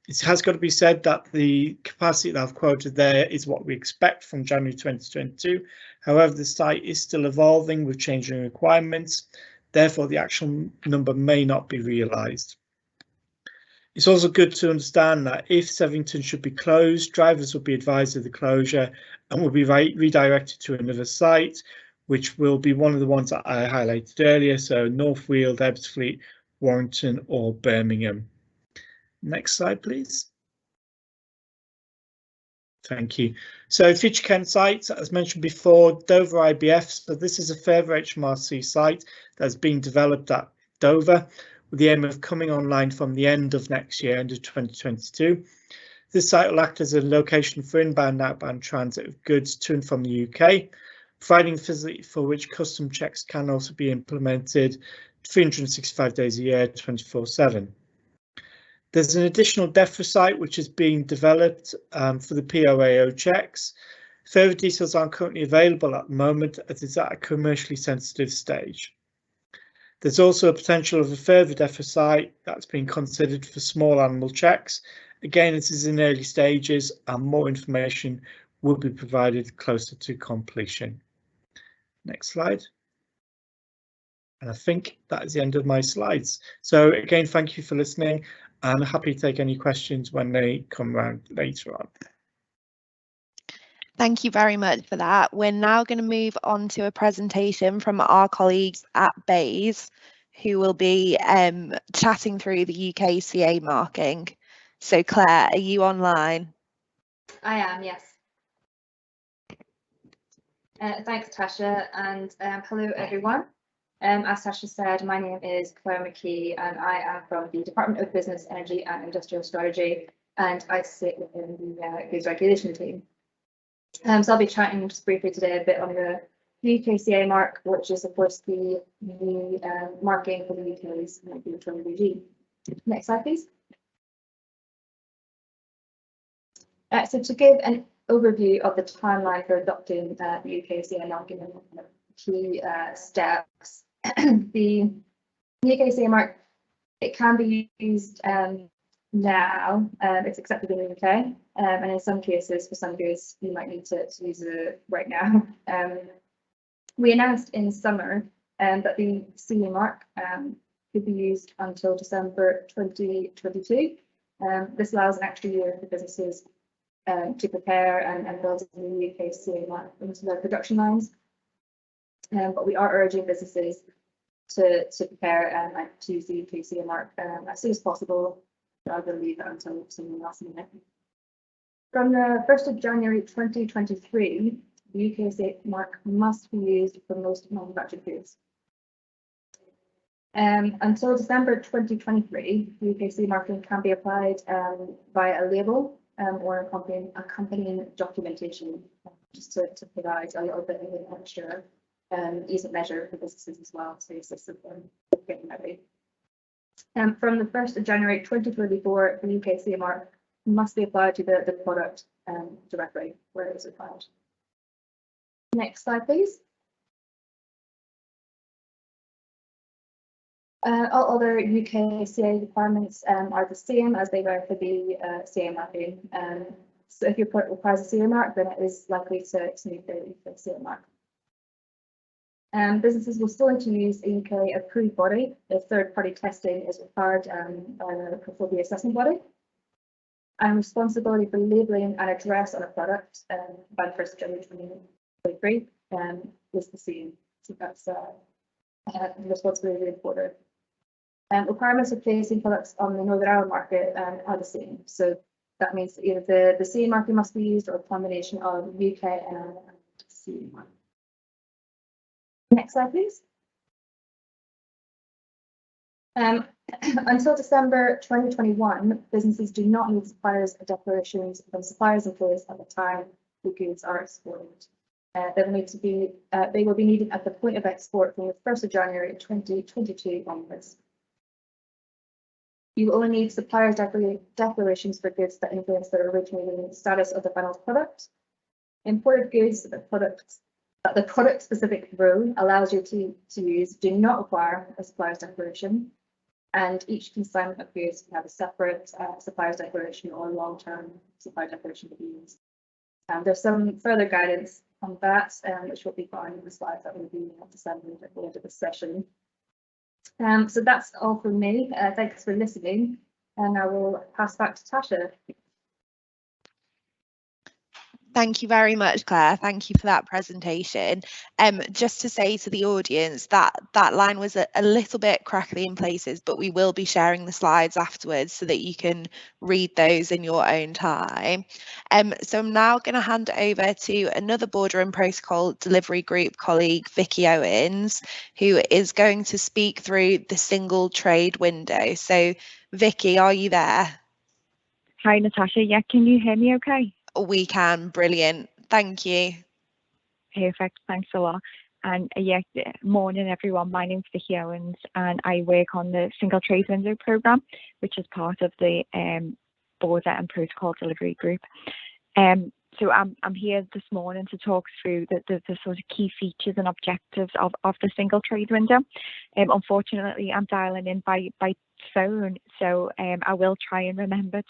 It has got to be said that the capacity that I've quoted there is what we expect from January 2022. However, the site is still evolving with changing requirements. Therefore, the actual number may not be realised. It's also good to understand that if Sevington should be closed, drivers will be advised of the closure and will be redirected to another site, which will be one of the ones that I highlighted earlier, so North Weald, Ebbsfleet, Warrington or Birmingham. Next slide, please. Thank you. So future Kent sites, as mentioned before, Dover IBF. So this is a further HMRC site that's being developed at Dover with the aim of coming online from the end of next year, end of 2022. This site will act as a location for inbound and outbound transit of goods to and from the UK, providing a facility for which custom checks can also be implemented 365 days a year, 24/7. There's an additional DEFRA site which is being developed for the POAO checks. Further details aren't currently available at the moment as it's at a commercially sensitive stage. There's also a potential of a further DEFRA site that's being considered for small animal checks. Again, this is in early stages and more information will be provided closer to completion. Next slide. And I think that is the end of my slides. So again, thank you for listening and I'm happy to take any questions when they come around later on. Thank you very much for that. We're now going to move on to a presentation from our colleagues at BAYS, who will be chatting through the UK CA marking. So Claire, are you online? I am, yes. Thanks, Tasha, and hello everyone. As Tasha said, my name is Claire McKee and I am from the Department of Business, Energy and Industrial Strategy. and I sit within the goods regulation team. So I'll be chatting just briefly today a bit on the UKCA mark, which is of course the marking for the UK's regulatory regime. Next slide, please. So to give an overview of the timeline for adopting the UKCA marking and key steps, the UKCA mark, it can be used now. It's accepted in the UK, and in some cases, for some goods, you might need to use it right now. We announced in summer that the CE mark could be used until December 2022. This allows an extra year for businesses to prepare and build a new UKCA mark into their production lines. But we are urging businesses to prepare and to use the UKCA mark as soon as possible, rather than leave it until something last minute. From the 1st of January 2023, the UKCA mark must be used for most manufactured goods. Until December 2023, the UKCA marking can be applied via a label or accompanying documentation, just to provide a little bit of an extra ease of measure for businesses as well, so assist them getting ready. From the 1st of January 2024, the UKCA mark must be applied to the product directly where it is required. Next slide, please. All other UKCA requirements are the same as they were for the CA marking. So if your product requires a CA mark, then it is likely to meet the UKCA mark. Businesses will still need to use a UK approved body if third-party testing is required by the conformity assessment body. And responsibility for labelling and address on a product by the 1st of January 2023 is the same. So that's the responsibility of the importer. Requirements for placing products on the Northern Ireland market are the same. So that means either the CE marking must be used or a combination of UK and CE marking. Next slide, please. Until December 2021, businesses do not need suppliers declarations from suppliers in place at the time the goods are exported. They will be needed at the point of export from the 1st of January 2022 onwards. You will only need suppliers declarations for goods that influence the originating status of the final product. Imported goods that the product specific rule allows you to use do not require a supplier's declaration, and each consignment of goods can have a separate supplier's declaration or long-term supplier declaration to be used. There's some further guidance on that, which will be found in the slides that will be disseminated at the end of the session. So that's all from me. Thanks for listening, and I will pass back to Tasha. Thank you very much, Claire. Thank you for that presentation. Just to say to the audience that that line was a little bit crackly in places, but we will be sharing the slides afterwards so that you can read those in your own time. So I'm now going to hand over to another Border and Protocol Delivery Group colleague, Vicki Owens, who is going to speak through the single trade window. So Vicki, are you there? Hi, Natasha. Yeah, can you hear me okay? We can. Brilliant. Thank you. Perfect. Thanks a lot. And yeah, morning everyone. My name's Vicki Owens and I work on the Single Trade Window programme, which is part of the Border and Protocol Delivery Group. So I'm here this morning to talk through the sort of key features and objectives of the single trade window. Unfortunately, I'm dialing in by phone, so I will try and remember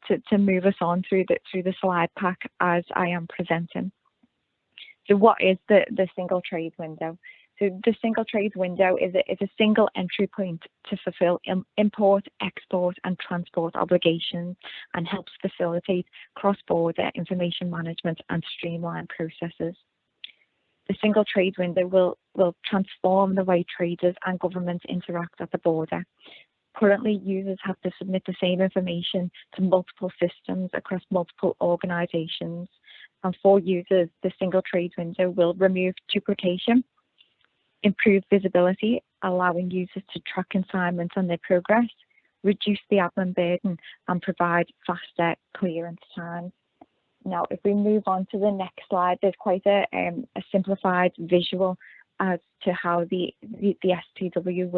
to move us on through the slide pack as I am presenting. So what is the single trade window? So the single trade window is a single entry point to fulfill import, export and transport obligations and helps facilitate cross-border information management and streamline processes. The single trade window will transform the way traders and governments interact at the border. Currently, users have to submit the same information to multiple systems across multiple organisations. And for users, the single trade window will remove duplication, improve visibility, allowing users to track consignments and their progress, reduce the admin burden and provide faster clearance times. Now, if we move on to the next slide, there's quite a simplified visual as to how the STW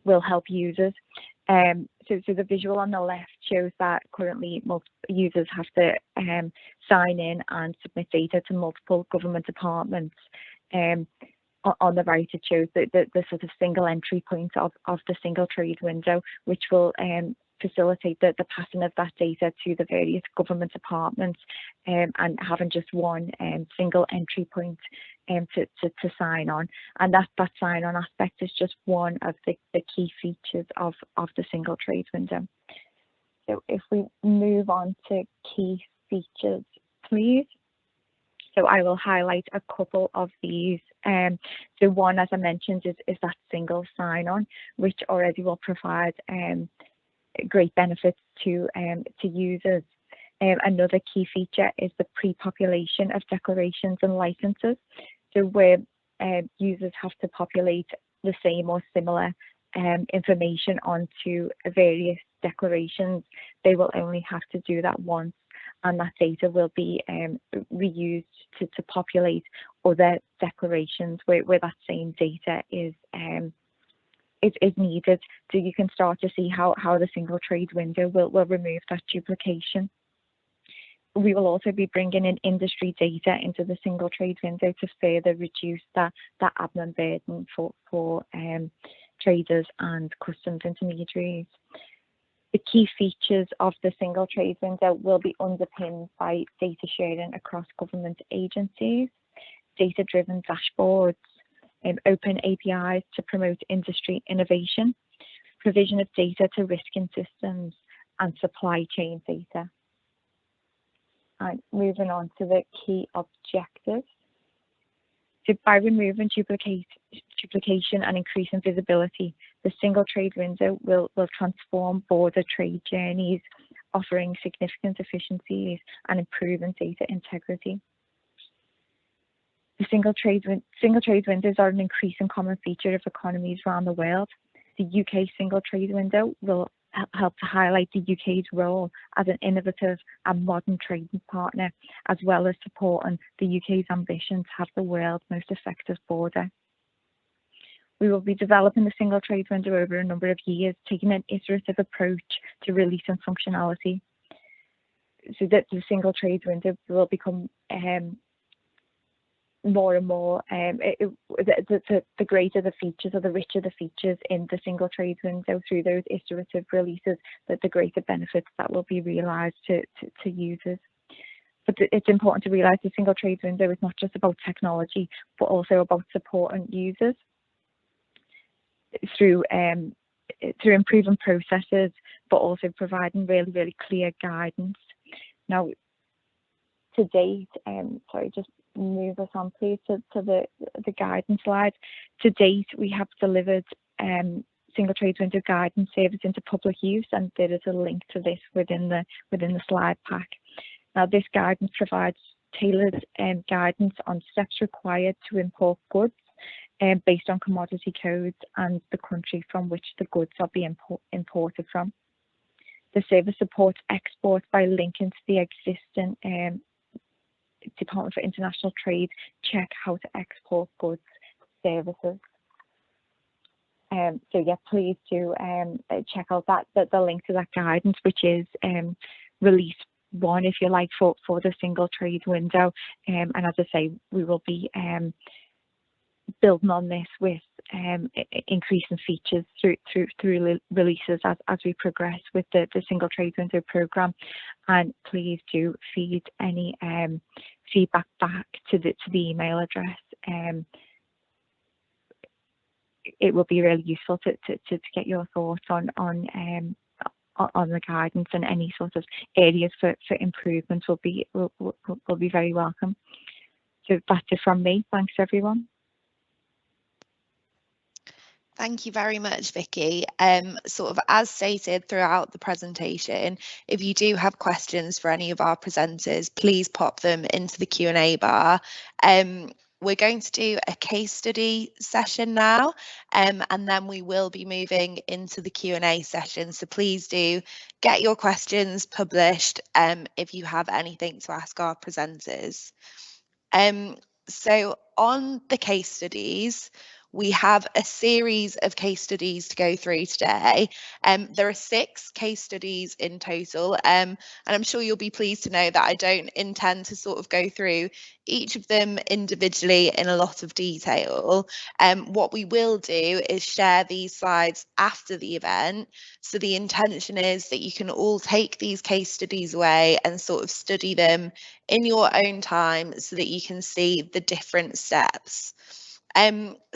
will help users. So the visual on the left shows that currently users have to sign in and submit data to multiple government departments. On the right, it shows the sort of single entry point of the single trade window, which will facilitate the passing of that data to the various government departments, and having just one single entry point to sign on. And that sign on aspect is just one of the key features of the single trade window. So if we move on to key features, please. So I will highlight a couple of these. So one, as I mentioned, is that single sign-on, which already will provide great benefits to users. Another key feature is the pre-population of declarations and licenses. So where users have to populate the same or similar information onto various declarations, they will only have to do that once, and that data will be reused to populate other declarations where that same data is needed. So you can start to see how the single trade window will remove that duplication. We will also be bringing in industry data into the single trade window to further reduce that admin burden for traders and customs intermediaries. The key features of the single trade window will be underpinned by data sharing across government agencies, data-driven dashboards, open APIs to promote industry innovation, provision of data to risking systems, and supply chain data. And moving on to the key objectives. So by removing duplication and increasing visibility, the single trade window will transform border trade journeys, offering significant efficiencies and improving data integrity. The single trade windows are an increasing common feature of economies around the world. The UK single trade window will help to highlight the UK's role as an innovative and modern trading partner, as well as supporting the UK's ambition to have the world's most effective border. We will be developing the single trade window over a number of years, taking an iterative approach to releasing functionality, so that the single trade window will become more and more, the greater the features or the richer the features in the single trade window through those iterative releases, that the greater benefits that will be realised to users. But it's important to realise the single trade window is not just about technology, but also about supporting users through improving processes, but also providing really, really clear guidance. Now, to date, sorry, just move us on please to the guidance slide. To date, we have delivered single trade window guidance service into public use, and there is a link to this within the slide pack. Now, this guidance provides tailored guidance on steps required to import goods based on commodity codes and the country from which the goods are being imported from. The service supports export by linking to the existing Department for International Trade check how to export goods services. So yeah, please do check out the link to that guidance, which is release 1, if you like, for the single trade window. And as I say, we will be building on this with increasing features through releases as we progress with the single trade window programme. And please do feed any feedback back to the email address. It will be really useful to get your thoughts on the guidance, and any sort of areas for improvement will be very welcome. So that's it from me. Thanks everyone. Thank you very much, Vicki. Sort of as stated throughout the presentation, if you do have questions for any of our presenters, please pop them into the Q&A bar. We're going to do a case study session now, and then we will be moving into the Q&A session. So please do get your questions published if you have anything to ask our presenters. So on the case studies, we have a series of case studies to go through today. There are 6 case studies in total, and I'm sure you'll be pleased to know that I don't intend to sort of go through each of them individually in a lot of detail. What we will do is share these slides after the event. So the intention is that you can all take these case studies away and sort of study them in your own time so that you can see the different steps.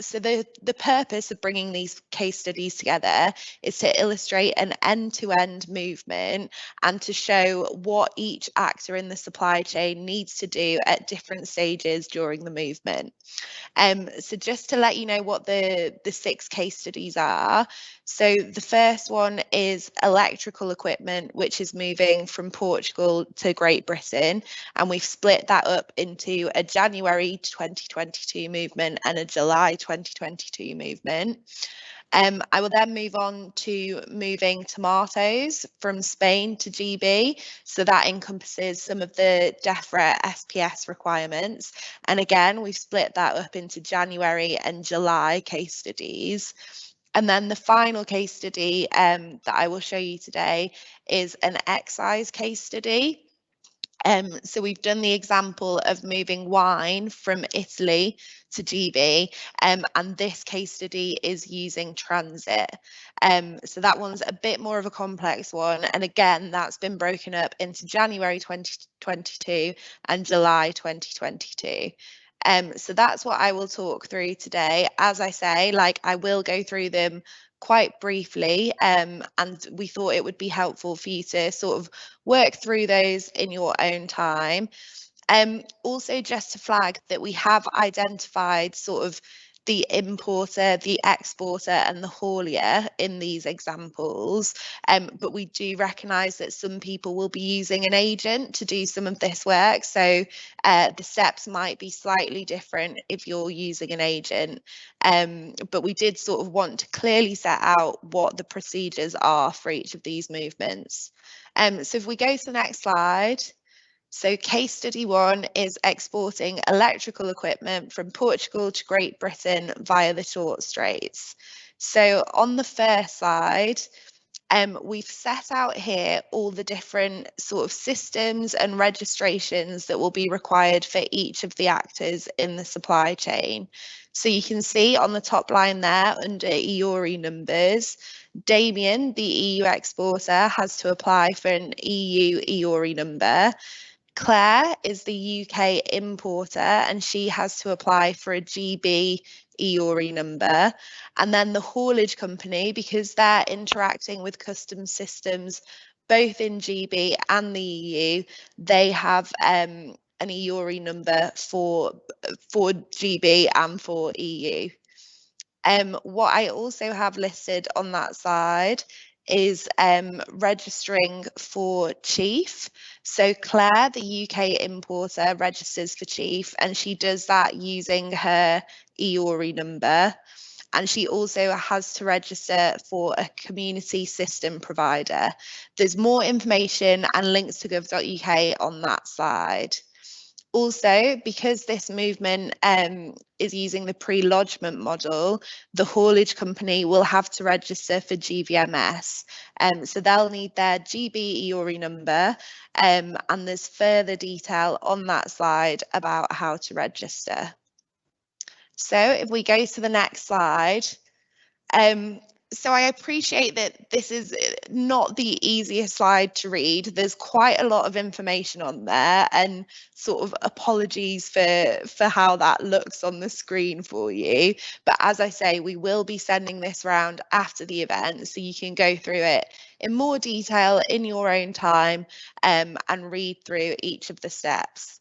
So the purpose of bringing these case studies together is to illustrate an end-to-end movement and to show what each actor in the supply chain needs to do at different stages during the movement. So just to let you know what the 6 case studies are. So the first one is electrical equipment, which is moving from Portugal to Great Britain. And we've split that up into a January 2022 movement and a July 2022 movement. I will then move on to moving tomatoes from Spain to GB. So that encompasses some of the DEFRA SPS requirements. And again, we've split that up into January and July case studies. And then the final case study that I will show you today is an excise case study. So we've done the example of moving wine from Italy to GB, and this case study is using transit. So that one's a bit more of a complex one, and again, that's been broken up into January 2022 and July 2022. So that's what I will talk through today. As I say, I will go through them quite briefly, and we thought it would be helpful for you to sort of work through those in your own time. Also, just to flag that we have identified sort of the importer, the exporter and the haulier in these examples, but we do recognise that some people will be using an agent to do some of this work, so the steps might be slightly different if you're using an agent, but we did sort of want to clearly set out what the procedures are for each of these movements. So if we go to the next slide. So case study 1 is exporting electrical equipment from Portugal to Great Britain via the short straits. So on the first slide, we've set out here all the different sort of systems and registrations that will be required for each of the actors in the supply chain. So you can see on the top line there under EORI numbers, Damien, the EU exporter, has to apply for an EU EORI number. Claire is the UK importer and she has to apply for a GB EORI number. And then the haulage company, because they're interacting with customs systems both in GB and the EU, they have an EORI number for GB and for EU. What I also have listed on that side is registering for Chief. So Claire, the UK importer, registers for Chief and she does that using her EORI number. And she also has to register for a community system provider. There's more information and links to gov.uk on that slide. Also, because this movement is using the pre-lodgement model, the haulage company will have to register for Gvms. So they'll need their GB EORI number, and there's further detail on that slide about how to register. So if we go to the next slide, so I appreciate that this is not the easiest slide to read. There's quite a lot of information on there and sort of apologies for how that looks on the screen for you. But as I say, we will be sending this around after the event so you can go through it in more detail in your own time and read through each of the steps.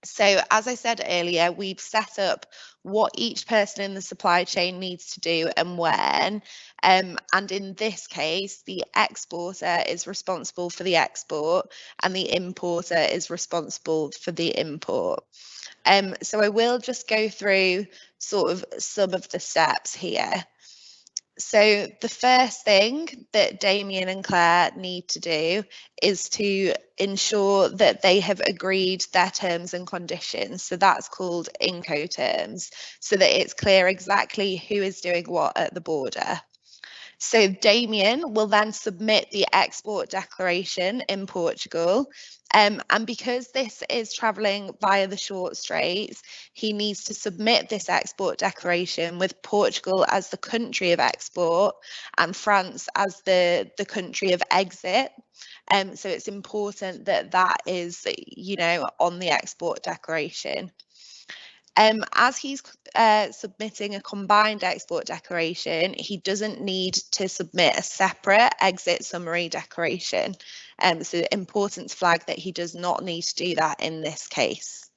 So as I said earlier, we've set up what each person in the supply chain needs to do and when. And in this case, the exporter is responsible for the export and the importer is responsible for the import. So I will just go through sort of some of the steps here. So the first thing that Damien and Claire need to do is to ensure that they have agreed their terms and conditions. So that's called Incoterms, so that it's clear exactly who is doing what at the border. So Damien will then submit the export declaration in Portugal. And because this is travelling via the short straits, he needs to submit this export declaration with Portugal as the country of export and France as the country of exit. So it's important that that is, on the export declaration. As he's submitting a combined export declaration, he doesn't need to submit a separate exit summary declaration. So important to flag that he does not need to do that in this case.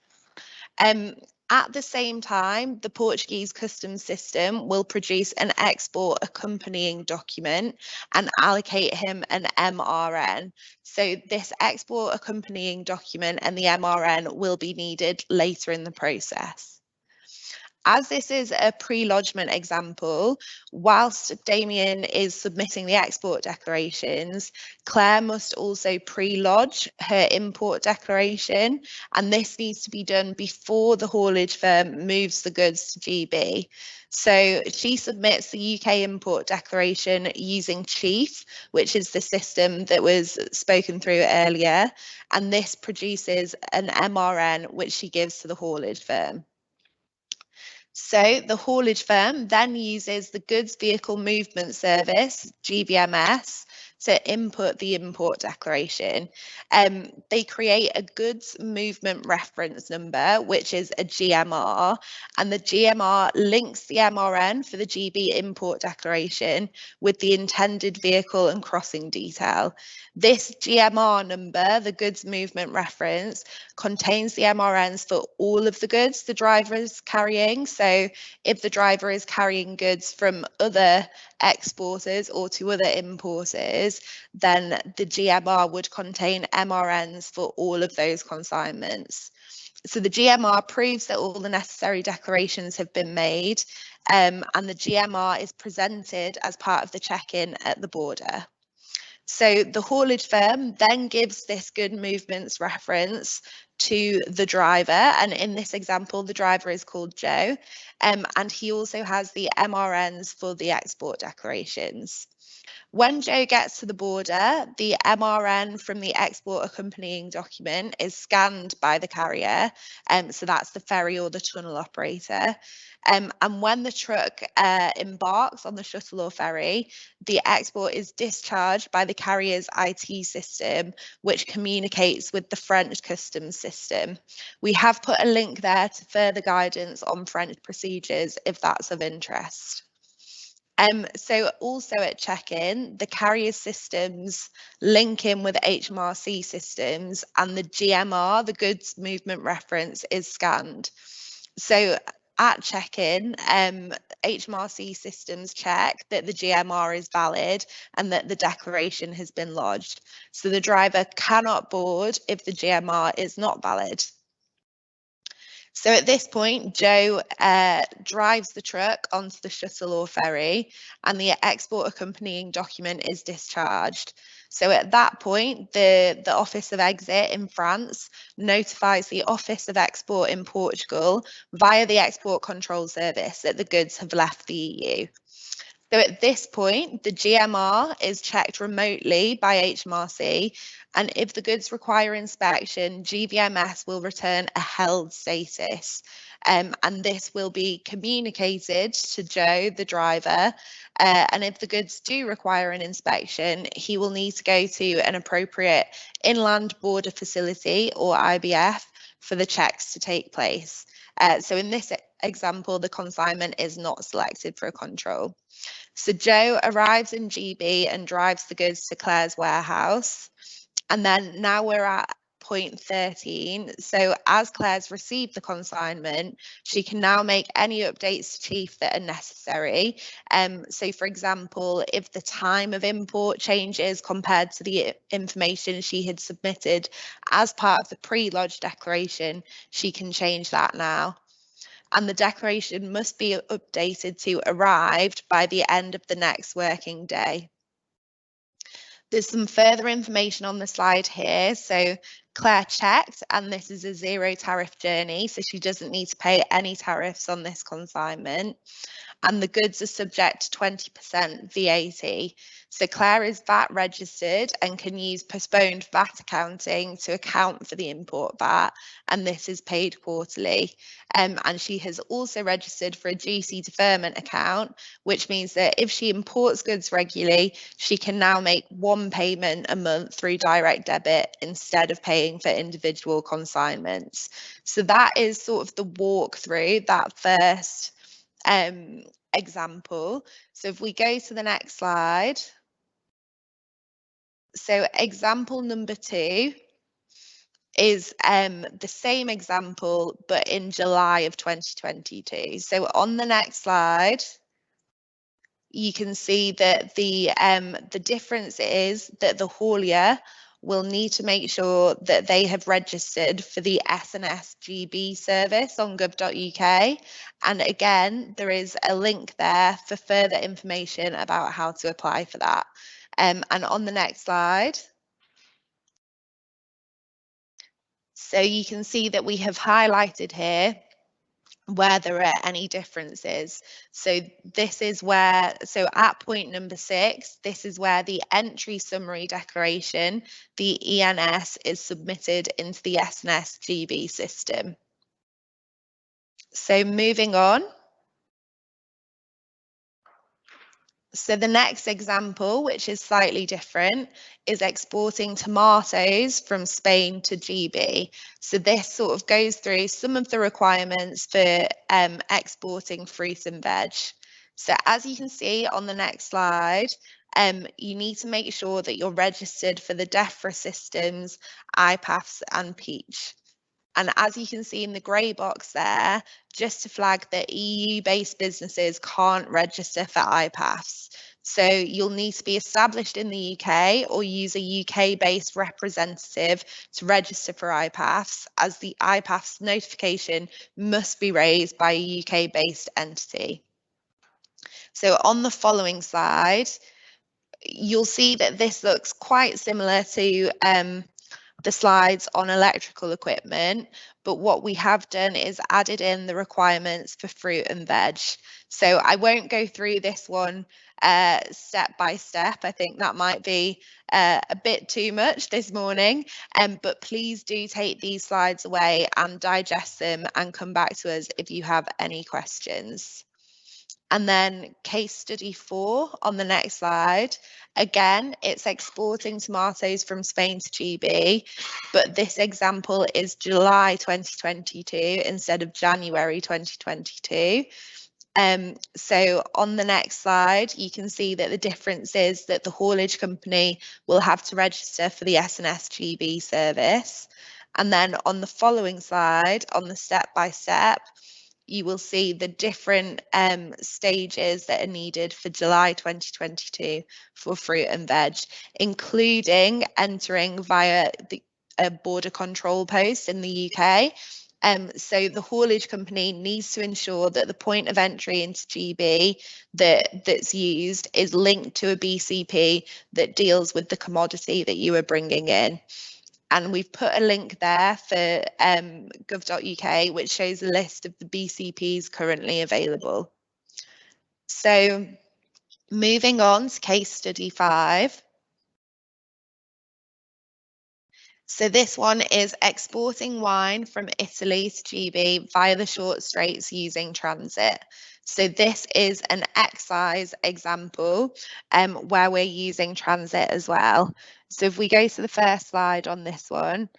At the same time, the Portuguese customs system will produce an export accompanying document and allocate him an MRN. So this export accompanying document and the MRN will be needed later in the process. As this is a pre-lodgement example, whilst Damien is submitting the export declarations, Claire must also pre-lodge her import declaration, and this needs to be done before the haulage firm moves the goods to GB. So she submits the UK import declaration using Chief, which is the system that was spoken through earlier, and this produces an MRN which she gives to the haulage firm. So the haulage firm then uses the Goods Vehicle Movement Service, GVMS, to input the import declaration. They create a goods movement reference number, which is a GMR, and the GMR links the MRN for the GB import declaration with the intended vehicle and crossing detail. This GMR number, the goods movement reference, contains the MRNs for all of the goods the driver is carrying. So if the driver is carrying goods from other exporters or to other importers, then the GMR would contain MRNs for all of those consignments. So the GMR proves that all the necessary declarations have been made, and the GMR is presented as part of the check-in at the border. So the haulage firm then gives this good movements reference to the driver, and in this example the driver is called Joe, and he also has the MRNs for the export declarations. When Joe gets to the border, the MRN from the export accompanying document is scanned by the carrier, so that's the ferry or the tunnel operator. And when the truck embarks on the shuttle or ferry, the export is discharged by the carrier's IT system, which communicates with the French customs system. We have put a link there to further guidance on French procedures if that's of interest. So also at check-in, the carrier systems link in with HMRC systems, and the GMR, the goods movement reference, is scanned. So at check-in, HMRC systems check that the GMR is valid and that the declaration has been lodged. So the driver cannot board if the GMR is not valid. So at this point, Joe drives the truck onto the shuttle or ferry, and the export accompanying document is discharged. So at that point, the Office of Exit in France notifies the Office of Export in Portugal via the Export Control Service that the goods have left the EU. So at this point, the GMR is checked remotely by HMRC, and if the goods require inspection, GVMS will return a held status, and this will be communicated to Joe, the driver, and if the goods do require an inspection, he will need to go to an appropriate inland border facility or IBF for the checks to take place. So in this example, the consignment is not selected for a control. So Joe arrives in GB and drives the goods to Claire's warehouse. And then now we're at point 13. So as Claire's received the consignment, she can now make any updates to Chief that are necessary. So for example, if the time of import changes compared to the information she had submitted as part of the pre-lodge declaration, she can change that now. And the declaration must be updated to arrived by the end of the next working day. There's some further information on the slide here. So Claire checked, and this is a zero tariff journey, so she doesn't need to pay any tariffs on this consignment. And the goods are subject to 20% VAT. So Claire is VAT registered and can use postponed VAT accounting to account for the import VAT, and this is paid quarterly. And she has also registered for a GC deferment account, which means that if she imports goods regularly, she can now make one payment a month through direct debit instead of paying for individual consignments. So that is sort of the walkthrough, that first example. So if we go to the next slide. So example number 2 is the same example, but in July of 2022. So on the next slide, you can see that the difference is that the haulier will need to make sure that they have registered for the SNS GB service on gov.uk. And again, there is a link there for further information about how to apply for that. And on the next slide, so you can see that we have highlighted here where there are any differences. So this is where, so at point number 6, this is where the entry summary declaration, the ENS, is submitted into the SNS GB system. So moving on. So the next example, which is slightly different, is exporting tomatoes from Spain to GB. So this sort of goes through some of the requirements for exporting fruit and veg. So as you can see on the next slide, you need to make sure that you're registered for the DEFRA systems, IPAFs and Peach. And as you can see in the grey box there, just to flag that EU-based businesses can't register for IPAFs. So you'll need to be established in the UK or use a UK-based representative to register for IPAFs, as the IPAFs notification must be raised by a UK-based entity. So on the following slide, you'll see that this looks quite similar to the slides on electrical equipment, but what we have done is added in the requirements for fruit and veg. So I won't go through this one step by step. I think that might be a bit too much this morning, but please do take these slides away and digest them and come back to us if you have any questions. And then case study 4 on the next slide. Again, it's exporting tomatoes from Spain to GB, but this example is July 2022 instead of January 2022. So on the next slide, you can see that the difference is that the haulage company will have to register for the SNS GB service. And then on the following slide, on the step-by-step, you will see the different stages that are needed for July 2022 for fruit and veg, including entering via a border control post in the UK. So the haulage company needs to ensure that the point of entry into GB that's used is linked to a BCP that deals with the commodity that you are bringing in. And we've put a link there for gov.uk, which shows a list of the BCPs currently available. So moving on to case study 5. So this one is exporting wine from Italy to GB via the short straits using transit. So this is an excise example where we're using transit as well. So if we go to the first slide on this one,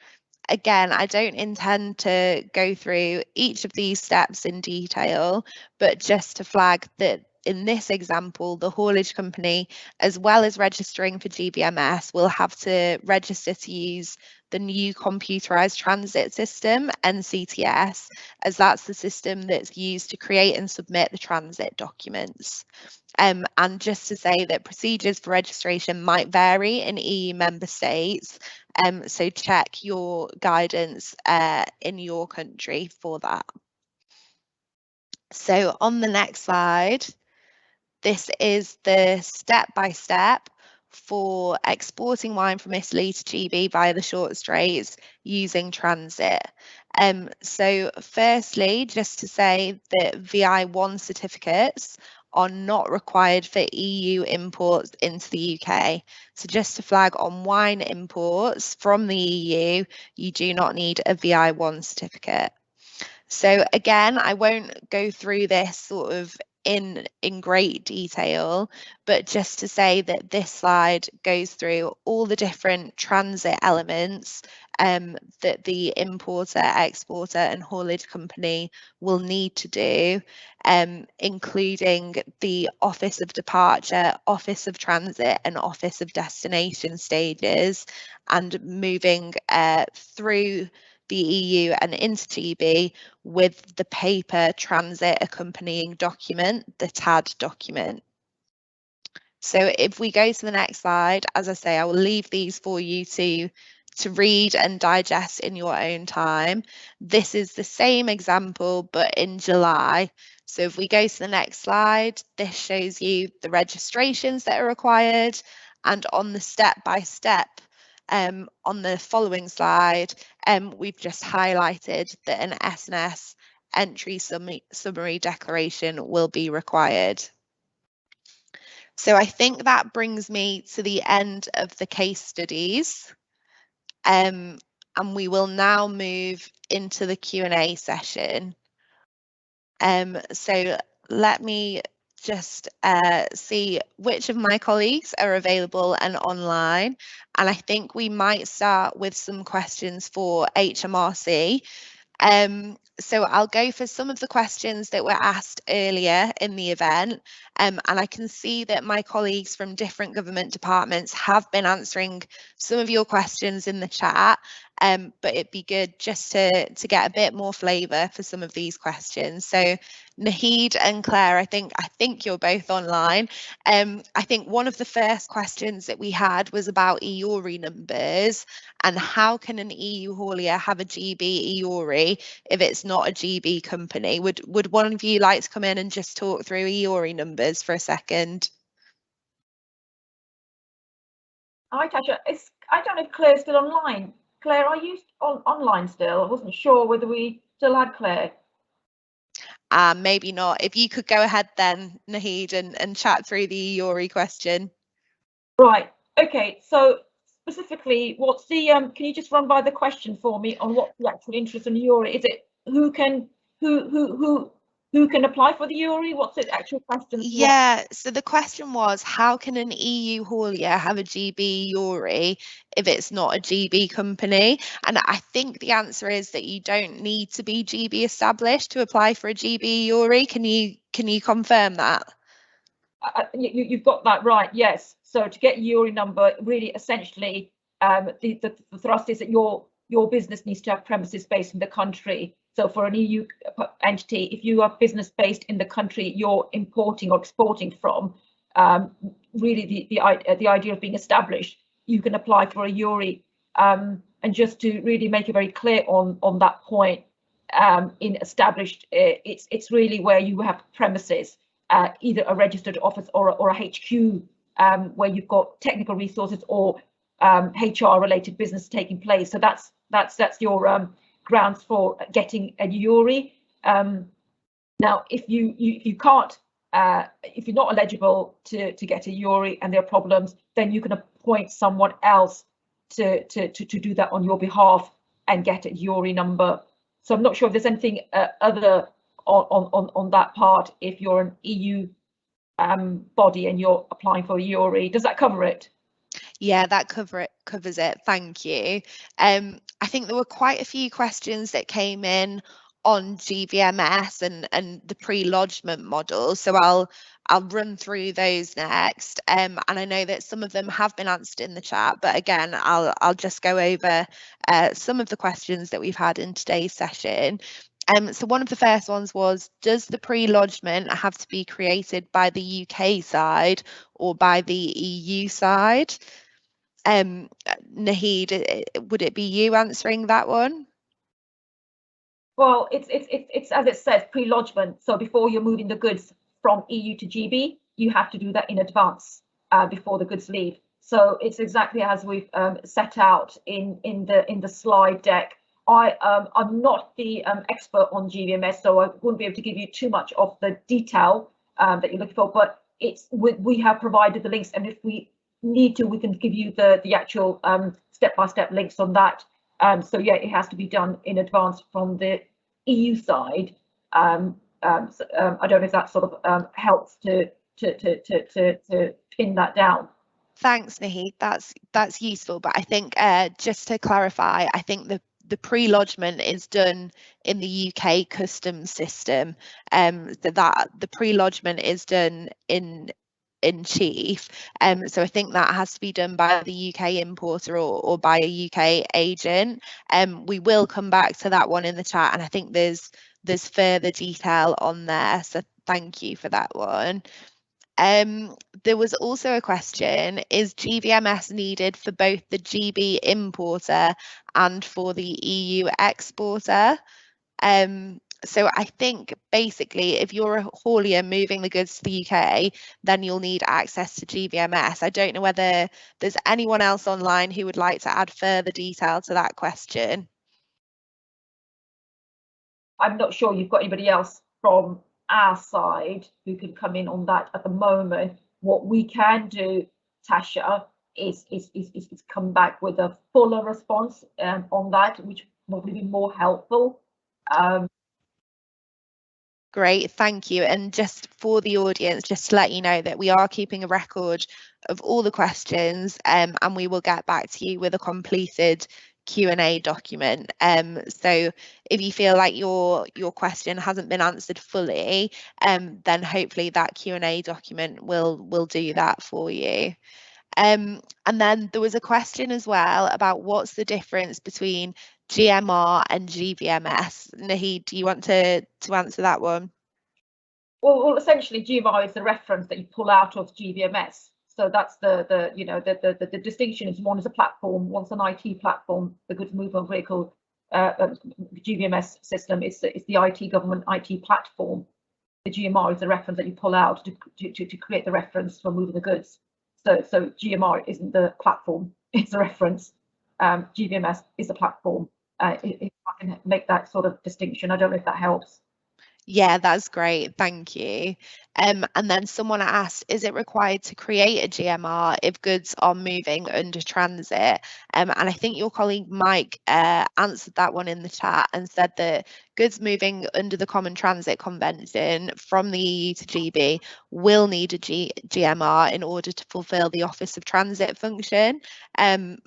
again, I don't intend to go through each of these steps in detail, but just to flag that in this example, the haulage company, as well as registering for GBMS, will have to register to use the new computerized transit system, NCTS, as that's the system that's used to create and submit the transit documents. And just to say that procedures for registration might vary in EU member states, so check your guidance in your country for that. So on the next slide, this is the step-by-step for exporting wine from Italy to GB via the short straits using transit. So firstly, just to say that VI1 certificates are not required for EU imports into the UK. So just to flag, on wine imports from the EU, you do not need a VI1 certificate. So again, I won't go through this sort of in great detail, but just to say that this slide goes through all the different transit elements that the importer, exporter and haulage company will need to do, including the office of departure, office of transit and office of destination stages, and moving through the EU and into GB with the paper transit accompanying document, the TAD document. So if we go to the next slide, as I say, I will leave these for you to read and digest in your own time. This is the same example, but in July. So if we go to the next slide, this shows you the registrations that are required, and on the step-by-step on the following slide, we've just highlighted that an S&S entry summary declaration will be required. So I think that brings me to the end of the case studies, and we will now move into the Q&A session. So let me just see which of my colleagues are available and online, and I think we might start with some questions for HMRC. So I'll go for some of the questions that were asked earlier in the event, and I can see that my colleagues from different government departments have been answering some of your questions in the chat, but it'd be good just to get a bit more flavour for some of these questions. So Nahid and Claire, I think you're both online. I think one of the first questions that we had was about EORI numbers, and how can an EU haulier have a GB EORI if it's not a GB company? Would one of you like to come in and just talk through EORI numbers for a second? Hi, Tasha. I don't know if Claire's still online. Claire, are you online still? I wasn't sure whether we still had Claire. Maybe not. If you could go ahead then, Nahid, and chat through the EORI question. Right. Okay. So specifically, what's the can you just run by the question for me on what the actual interest in EORI is? It who can apply for the EORI? What's the actual question? Yeah, so the question was, how can an EU haulier have a GB EORI if it's not a GB company? And I think the answer is that you don't need to be GB established to apply for a GB EORI. Can you confirm that? You've got that right, yes. So to get EORI number, really essentially the thrust is that your business needs to have premises based in the country. So for an EU entity, if you are business based in the country you're importing or exporting from, really the idea of being established, you can apply for a EORI. And just to really make it very clear on that point, in established, it's really where you have premises, either a registered office or a HQ, where you've got technical resources or HR related business taking place. So that's your grounds for getting a EORI. Now, if you can't, if you're not eligible to get a EORI and there are problems, then you can appoint someone else to do that on your behalf and get a EORI number. So I'm not sure if there's anything other on that part. If you're an EU body and you're applying for a EORI, does that cover it? Yeah, that covers it. Thank you. I think there were quite a few questions that came in on GVMS and the pre-lodgement model. So I'll run through those next. And I know that some of them have been answered in the chat, but again, I'll just go over some of the questions that we've had in today's session. So one of the first ones was, does the pre-lodgement have to be created by the UK side or by the EU side? Naheed, would it be you answering that one? Well, it's as it says, pre-lodgement. So before you're moving the goods from EU to GB, you have to do that in advance before the goods leave. So it's exactly as we've set out in the slide deck. I'm not the expert on GVMS, so I wouldn't be able to give you too much of the detail that you're looking for. But we have provided the links, and if we need to, we can give you the actual step-by-step links on that. So yeah, it has to be done in advance from the EU side. I don't know if that sort of helps to pin that down. Thanks, Naheed. That's useful. But I think just to clarify, I think the pre-lodgement is done in the UK customs system. That the pre-lodgement is done in chief. So I think that has to be done by the UK importer or by a UK agent. We will come back to that one in the chat, and I think there's further detail on there. So thank you for that one. There was also a question, is GVMS needed for both the GB importer and for the EU exporter? So I think basically if you're a haulier moving the goods to the UK, then you'll need access to GVMS. I don't know whether there's anyone else online who would like to add further detail to that question. I'm not sure you've got anybody else from our side who can come in on that at the moment. What we can do, Tasha, is come back with a fuller response on that, which will be more helpful. Great, thank you. And just for the audience, just to let you know that we are keeping a record of all the questions, and we will get back to you with a completed Q&A document. So if you feel like your question hasn't been answered fully, then hopefully that Q&A document will do that for you. And then there was a question as well about what's the difference between GMR and GVMS. Naheed, do you want to answer that one? Well, essentially GMR is the reference that you pull out of GVMS. So that's the distinction is one is a platform, one's an IT platform, the goods movement vehicle GVMS system is the IT government IT platform. The GMR is the reference that you pull out to create the reference for moving the goods. So GMR isn't the platform, it's a reference. GVMS is a platform. If I can make that sort of distinction, I don't know if that helps. Yeah, that's great. Thank you. And then someone asked, is it required to create a GMR if goods are moving under transit? And I think your colleague Mike answered that one in the chat and said that goods moving under the Common Transit Convention from the EU to GB will need a GMR in order to fulfil the Office of Transit function.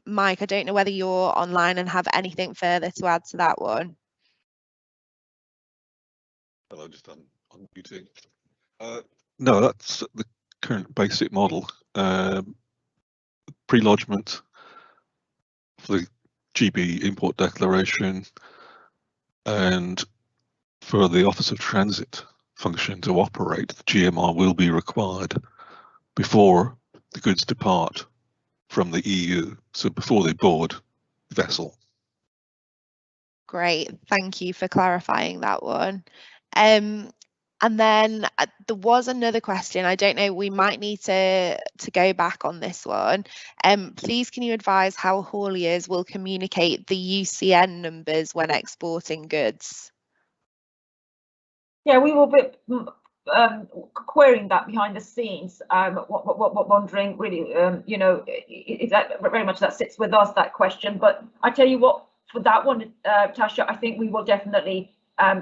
Mike, I don't know whether you're online and have anything further to add to that one. Hello, just unmuting. No, that's the current basic model. Pre-lodgement for the GB import declaration and for the Office of Transit function to operate, the GMR will be required before the goods depart from the EU, so before they board the vessel. Great, thank you for clarifying that one. And then there was another question. I don't know, we might need to go back on this one. Please can you advise how hauliers will communicate the UCN numbers when exporting goods? Yeah, we will be querying that behind the scenes. Wondering really, is that very much that sits with us, that question. But I tell you what, for that one, Tasha, I think we will definitely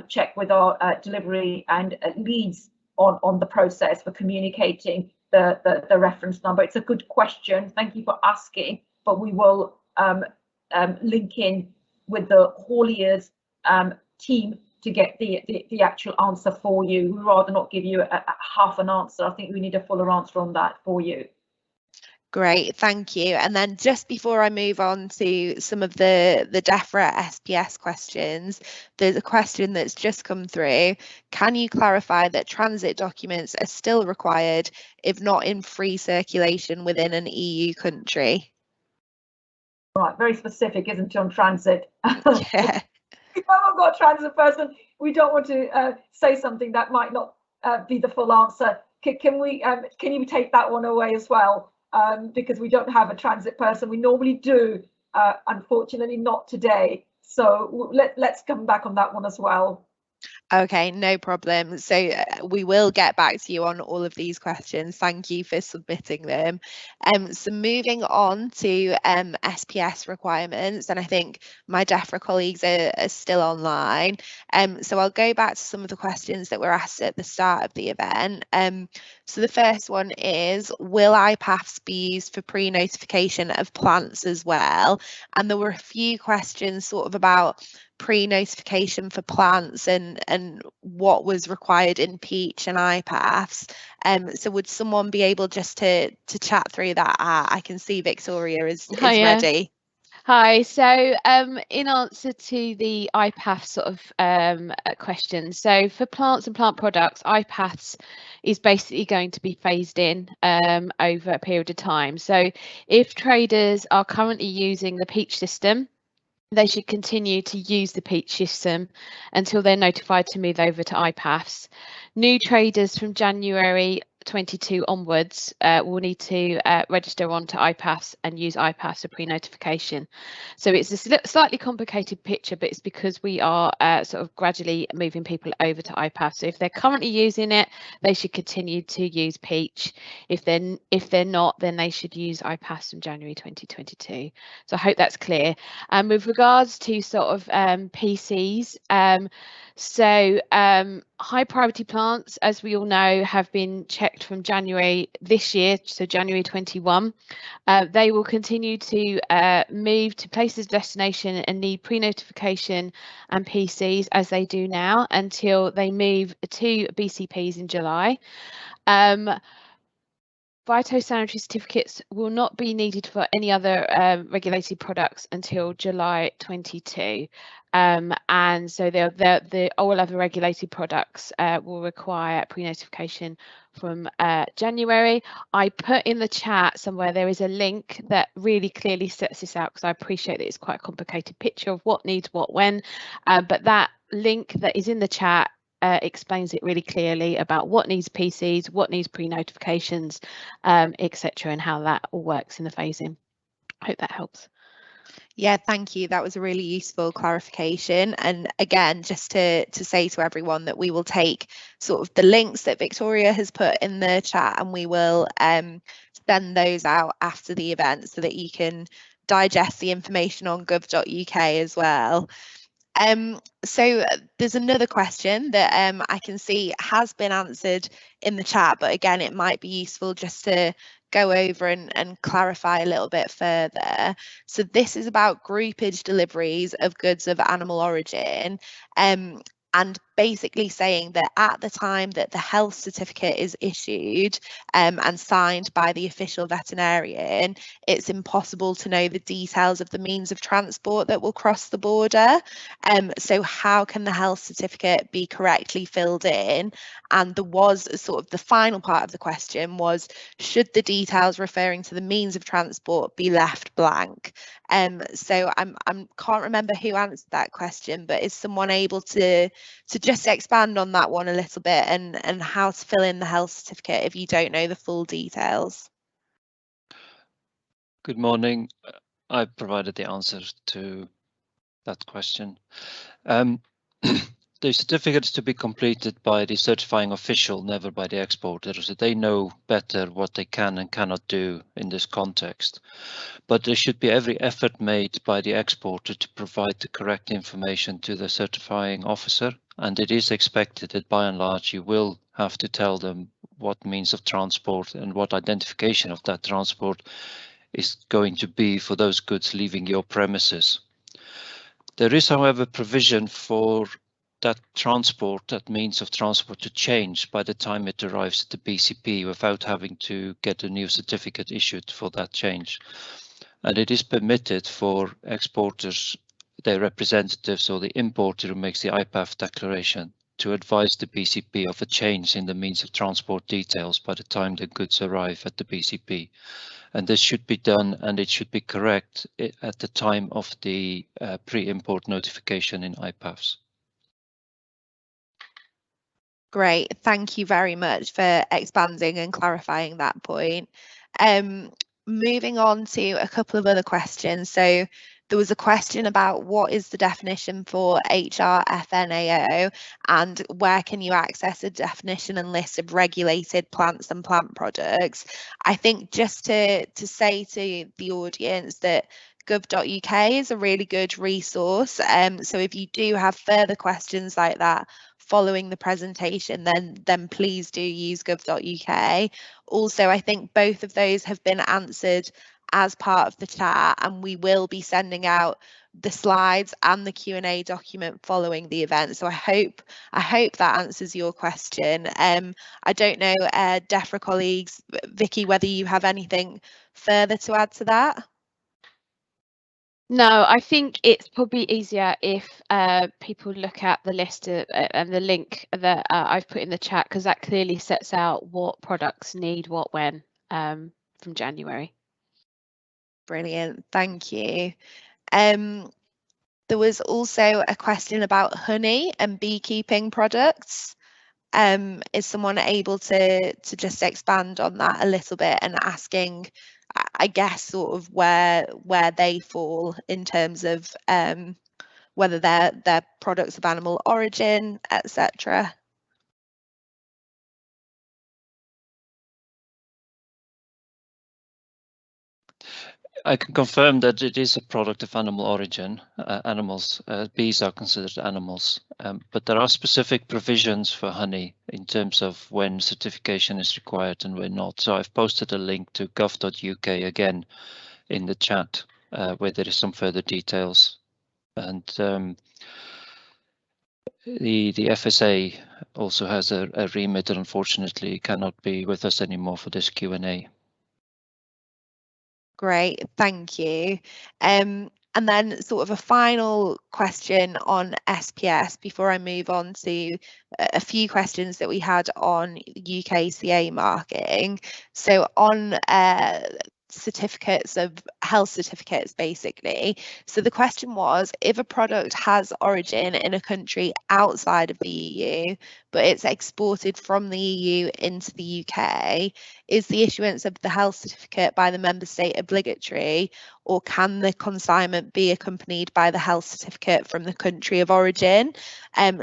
check with our delivery and leads on the process for communicating the reference number. It's a good question. Thank you for asking, but we will link in with the hauliers team to get the actual answer for you. We'd rather not give you a half an answer. I think we need a fuller answer on that for you. Great, thank you. And then just before I move on to some of the DEFRA SPS questions, there's a question that's just come through. Can you clarify that transit documents are still required if not in free circulation within an EU country? Right, very specific, isn't it, on transit? Yeah. If I haven't got a transit person, we don't want to say something that might not be the full answer. Can you take that one away as well? Because we don't have a transit person. We normally do, unfortunately not today. So let's come back on that one as well. Okay, no problem. So we will get back to you on all of these questions. Thank you for submitting them. So moving on to SPS requirements, and I think my DEFRA colleagues are still online. So I'll go back to some of the questions that were asked at the start of the event. So the first one is, will IPAFs be used for pre-notification of plants as well? And there were a few questions sort of about pre-notification for plants and what was required in peach and IPAFs. So would someone be able just to chat through that? I can see Victoria is ready. Hi, so in answer to the IPAF sort of question, so for plants and plant products, IPAFs is basically going to be phased in over a period of time. So if traders are currently using the peach system, they should continue to use the peach system until they're notified to move over to IPAFs. New traders from January 22 onwards will need to register onto IPAFs and use IPAFs for pre-notification. So it's a slightly complicated picture, but it's because we are sort of gradually moving people over to IPAFs. So if they're currently using it, they should continue to use peach. If they're not, then they should use IPAFs from January 2022. So I hope that's clear. And with regards to sort of PCs, so high priority plants, as we all know, have been checked from January this year, so January 21. They will continue to move to places of destination and need pre-notification and PCs as they do now until they move to BCPs in July. Phytosanitary certificates will not be needed for any other regulated products until July 22. And so all other regulated products will require pre-notification from January. I put in the chat somewhere there is a link that really clearly sets this out, because I appreciate that it's quite a complicated picture of what needs what when, but that link that is in the chat explains it really clearly about what needs PCs, what needs pre-notifications, etc., and how that all works in the phasing. I hope that helps. Yeah, thank you. That was a really useful clarification. And again, just to say to everyone that we will take sort of the links that Victoria has put in the chat, and we will send those out after the event so that you can digest the information on gov.uk as well. So there's another question that I can see has been answered in the chat, but again, it might be useful just to go over and clarify a little bit further. So this is about groupage deliveries of goods of animal origin. And basically saying that at the time that the health certificate is issued and signed by the official veterinarian, it's impossible to know the details of the means of transport that will cross the border. So how can the health certificate be correctly filled in? And there was sort of the final part of the question was, should the details referring to the means of transport be left blank? So I can't remember who answered that question, but is someone able to just expand on that one a little bit and how to fill in the health certificate if you don't know the full details? Good morning. I provided the answer to that question. The certificate is to be completed by the certifying official, never by the exporter, so they know better what they can and cannot do in this context. But there should be every effort made by the exporter to provide the correct information to the certifying officer, and it is expected that by and large you will have to tell them what means of transport and what identification of that transport is going to be for those goods leaving your premises. There is, however, provision for that transport, that means of transport, to change by the time it arrives at the BCP without having to get a new certificate issued for that change. And it is permitted for exporters, their representatives, or the importer who makes the IPAF declaration to advise the BCP of a change in the means of transport details by the time the goods arrive at the BCP. And this should be done, and it should be correct at the time of the pre-import notification in IPAFs. Great, thank you very much for expanding and clarifying that point. Moving on to a couple of other questions. So there was a question about what is the definition for HRFNAO and where can you access a definition and list of regulated plants and plant products. I think just to say to the audience that gov.uk is a really good resource. So if you do have further questions like that following the presentation, then please do use gov.uk. Also, I think both of those have been answered as part of the chat, and we will be sending out the slides and the Q&A document following the event. So I hope that answers your question. I don't know, DEFRA colleagues, Vicki, whether you have anything further to add to that? No, I think it's probably easier if people look at the list and the link that I've put in the chat, because that clearly sets out what products need what when from January. Brilliant, thank you. There was also a question about honey and beekeeping products. Is someone able to just expand on that a little bit and asking, I guess, sort of where they fall in terms of whether they're products of animal origin, etc. I can confirm that it is a product of animal origin. Bees are considered animals, but there are specific provisions for honey in terms of when certification is required and when not. So I've posted a link to gov.uk again in the chat where there is some further details. And the FSA also has a remit that unfortunately cannot be with us anymore for this Q&A. Great, thank you. And then sort of a final question on SPS before I move on to a few questions that we had on UKCA marking. So on certificates of health certificates, basically. So the question was, if a product has origin in a country outside of the EU, but it's exported from the EU into the UK, is the issuance of the health certificate by the member state obligatory, or can the consignment be accompanied by the health certificate from the country of origin?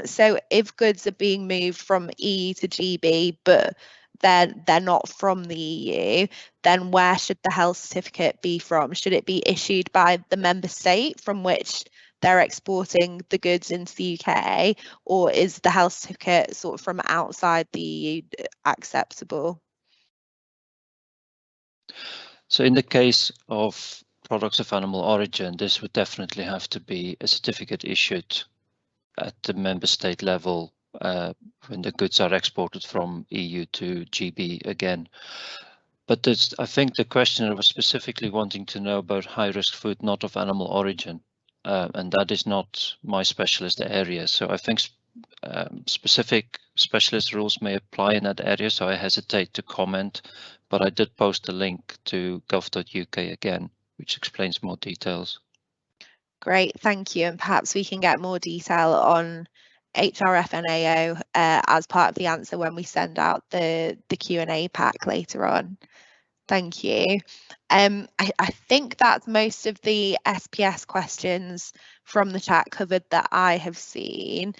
So if goods are being moved from EU to GB, but they're not from the EU, then where should the health certificate be from? Should it be issued by the member state from which they're exporting the goods into the UK, or is the health certificate sort of from outside the EU acceptable? So in the case of products of animal origin, this would definitely have to be a certificate issued at the member state level when the goods are exported from EU to GB again. But I think the questioner was specifically wanting to know about high-risk food not of animal origin, and that is not my specialist area. So I think specific specialist rules may apply in that area, so I hesitate to comment, but I did post a link to gov.uk again, which explains more details. Great, thank you. And perhaps we can get more detail on HRFNAO as part of the answer when we send out the Q&A pack later on. Thank you. I think that's most of the SPS questions from the chat covered that I have seen.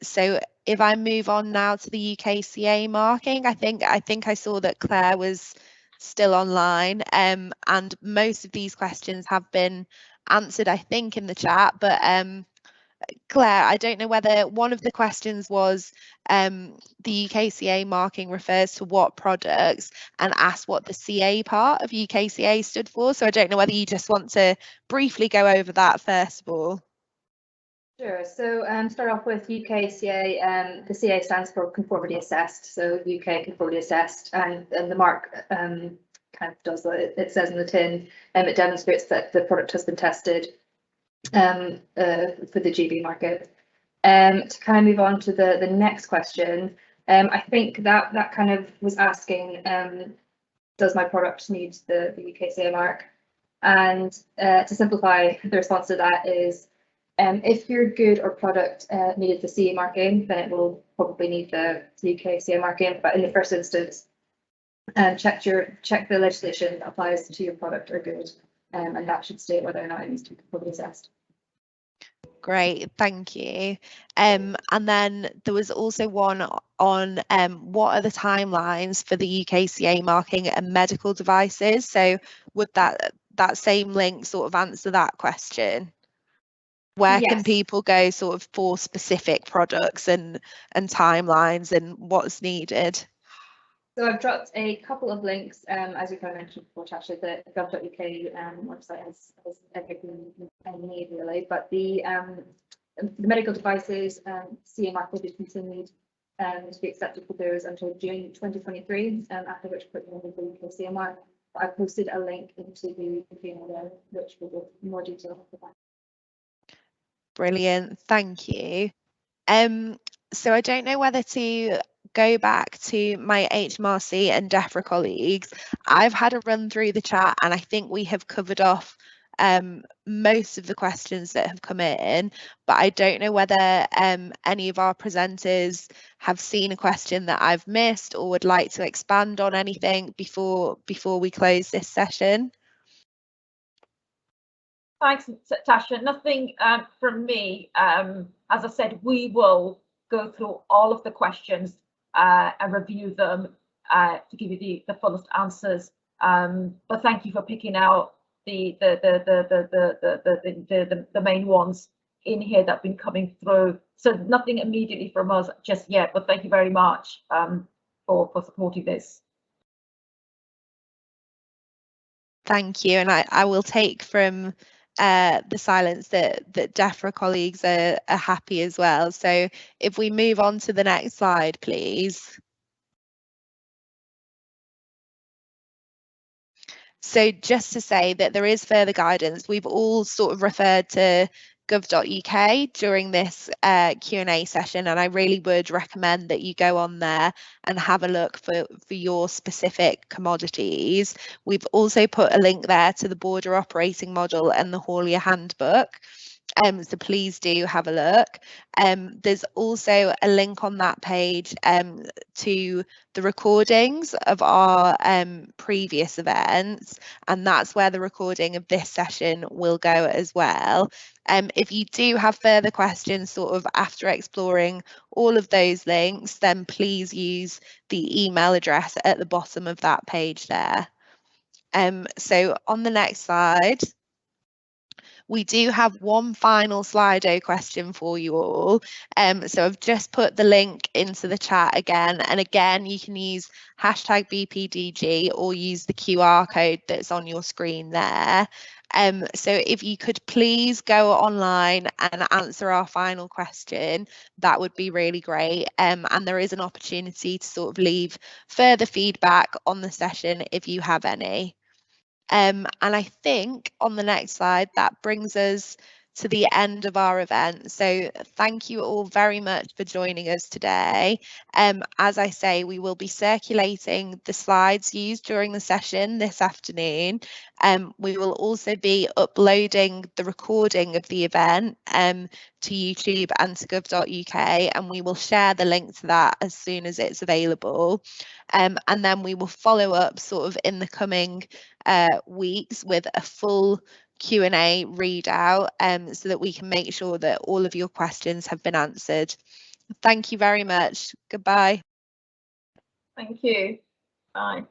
So if I move on now to the UKCA marking, I think I saw that Claire was still online, and most of these questions have been answered, I think, in the chat, but Claire, I don't know whether one of the questions was the UKCA marking refers to what products, and asked what the CA part of UKCA stood for. So I don't know whether you just want to briefly go over that first of all. Sure. So start off with UKCA. The CA stands for conformity assessed. So UK conformity assessed, and the mark kind of does what it says in the tin. It demonstrates that the product has been tested for the GB market. To kind of move on to the next question, I think that kind of was asking, does my product need the UKCA mark? And to simplify, the response to that is, if your good or product needed the CE marking, then it will probably need the UKCA marking. But in the first instance, check the legislation that applies to your product or good, and that should state whether or not it needs to be conformity assessed. Great, thank you. And then there was also one on what are the timelines for the UKCA marking and medical devices? So would that same link sort of answer that question? Where Yes. can people go sort of for specific products and timelines and what's needed? So I've dropped a couple of links, as you kind of mentioned before, Tasha, the gov.uk website has everything you need really, but the medical devices CE mark will be continued to be accepted for those until June 2023, after which point will be the UKCA mark. But I posted a link into the email there, which will give more detail for that. Brilliant, thank you. So I don't know whether to go back to my HMRC and DEFRA colleagues. I've had a run through the chat and I think we have covered off most of the questions that have come in, but I don't know whether any of our presenters have seen a question that I've missed or would like to expand on anything before we close this session. Thanks, Tasha. Nothing from me. As I said, we will go through all of the questions and review them to give you the fullest answers. But thank you for picking out the main ones in here that have been coming through. So nothing immediately from us just yet, but thank you very much for supporting this. Thank you, and I will take from the silence that DEFRA colleagues are happy as well. So if we move on to the next slide, please. So just to say that there is further guidance, we've all sort of referred to gov.uk during this Q&A session, and I really would recommend that you go on there and have a look for your specific commodities. We've also put a link there to the border operating model and the haulier handbook. So please do have a look. There's also a link on that page to the recordings of our previous events, and that's where the recording of this session will go as well. If you do have further questions sort of after exploring all of those links, then please use the email address at the bottom of that page there. So on the next slide, we do have one final Slido question for you all. So I've just put the link into the chat again, and again you can use hashtag BPDG or use the QR code that's on your screen there. So if you could please go online and answer our final question, that would be really great. And there is an opportunity to sort of leave further feedback on the session if you have any. And I think on the next slide, that brings us to the end of our event. So thank you all very much for joining us today. As I say, we will be circulating the slides used during the session this afternoon. We will also be uploading the recording of the event to YouTube and to gov.uk, and we will share the link to that as soon as it's available. And then we will follow up sort of in the coming weeks with a full Q&A readout so that we can make sure that all of your questions have been answered. Thank you very much. Goodbye. Thank you. Bye.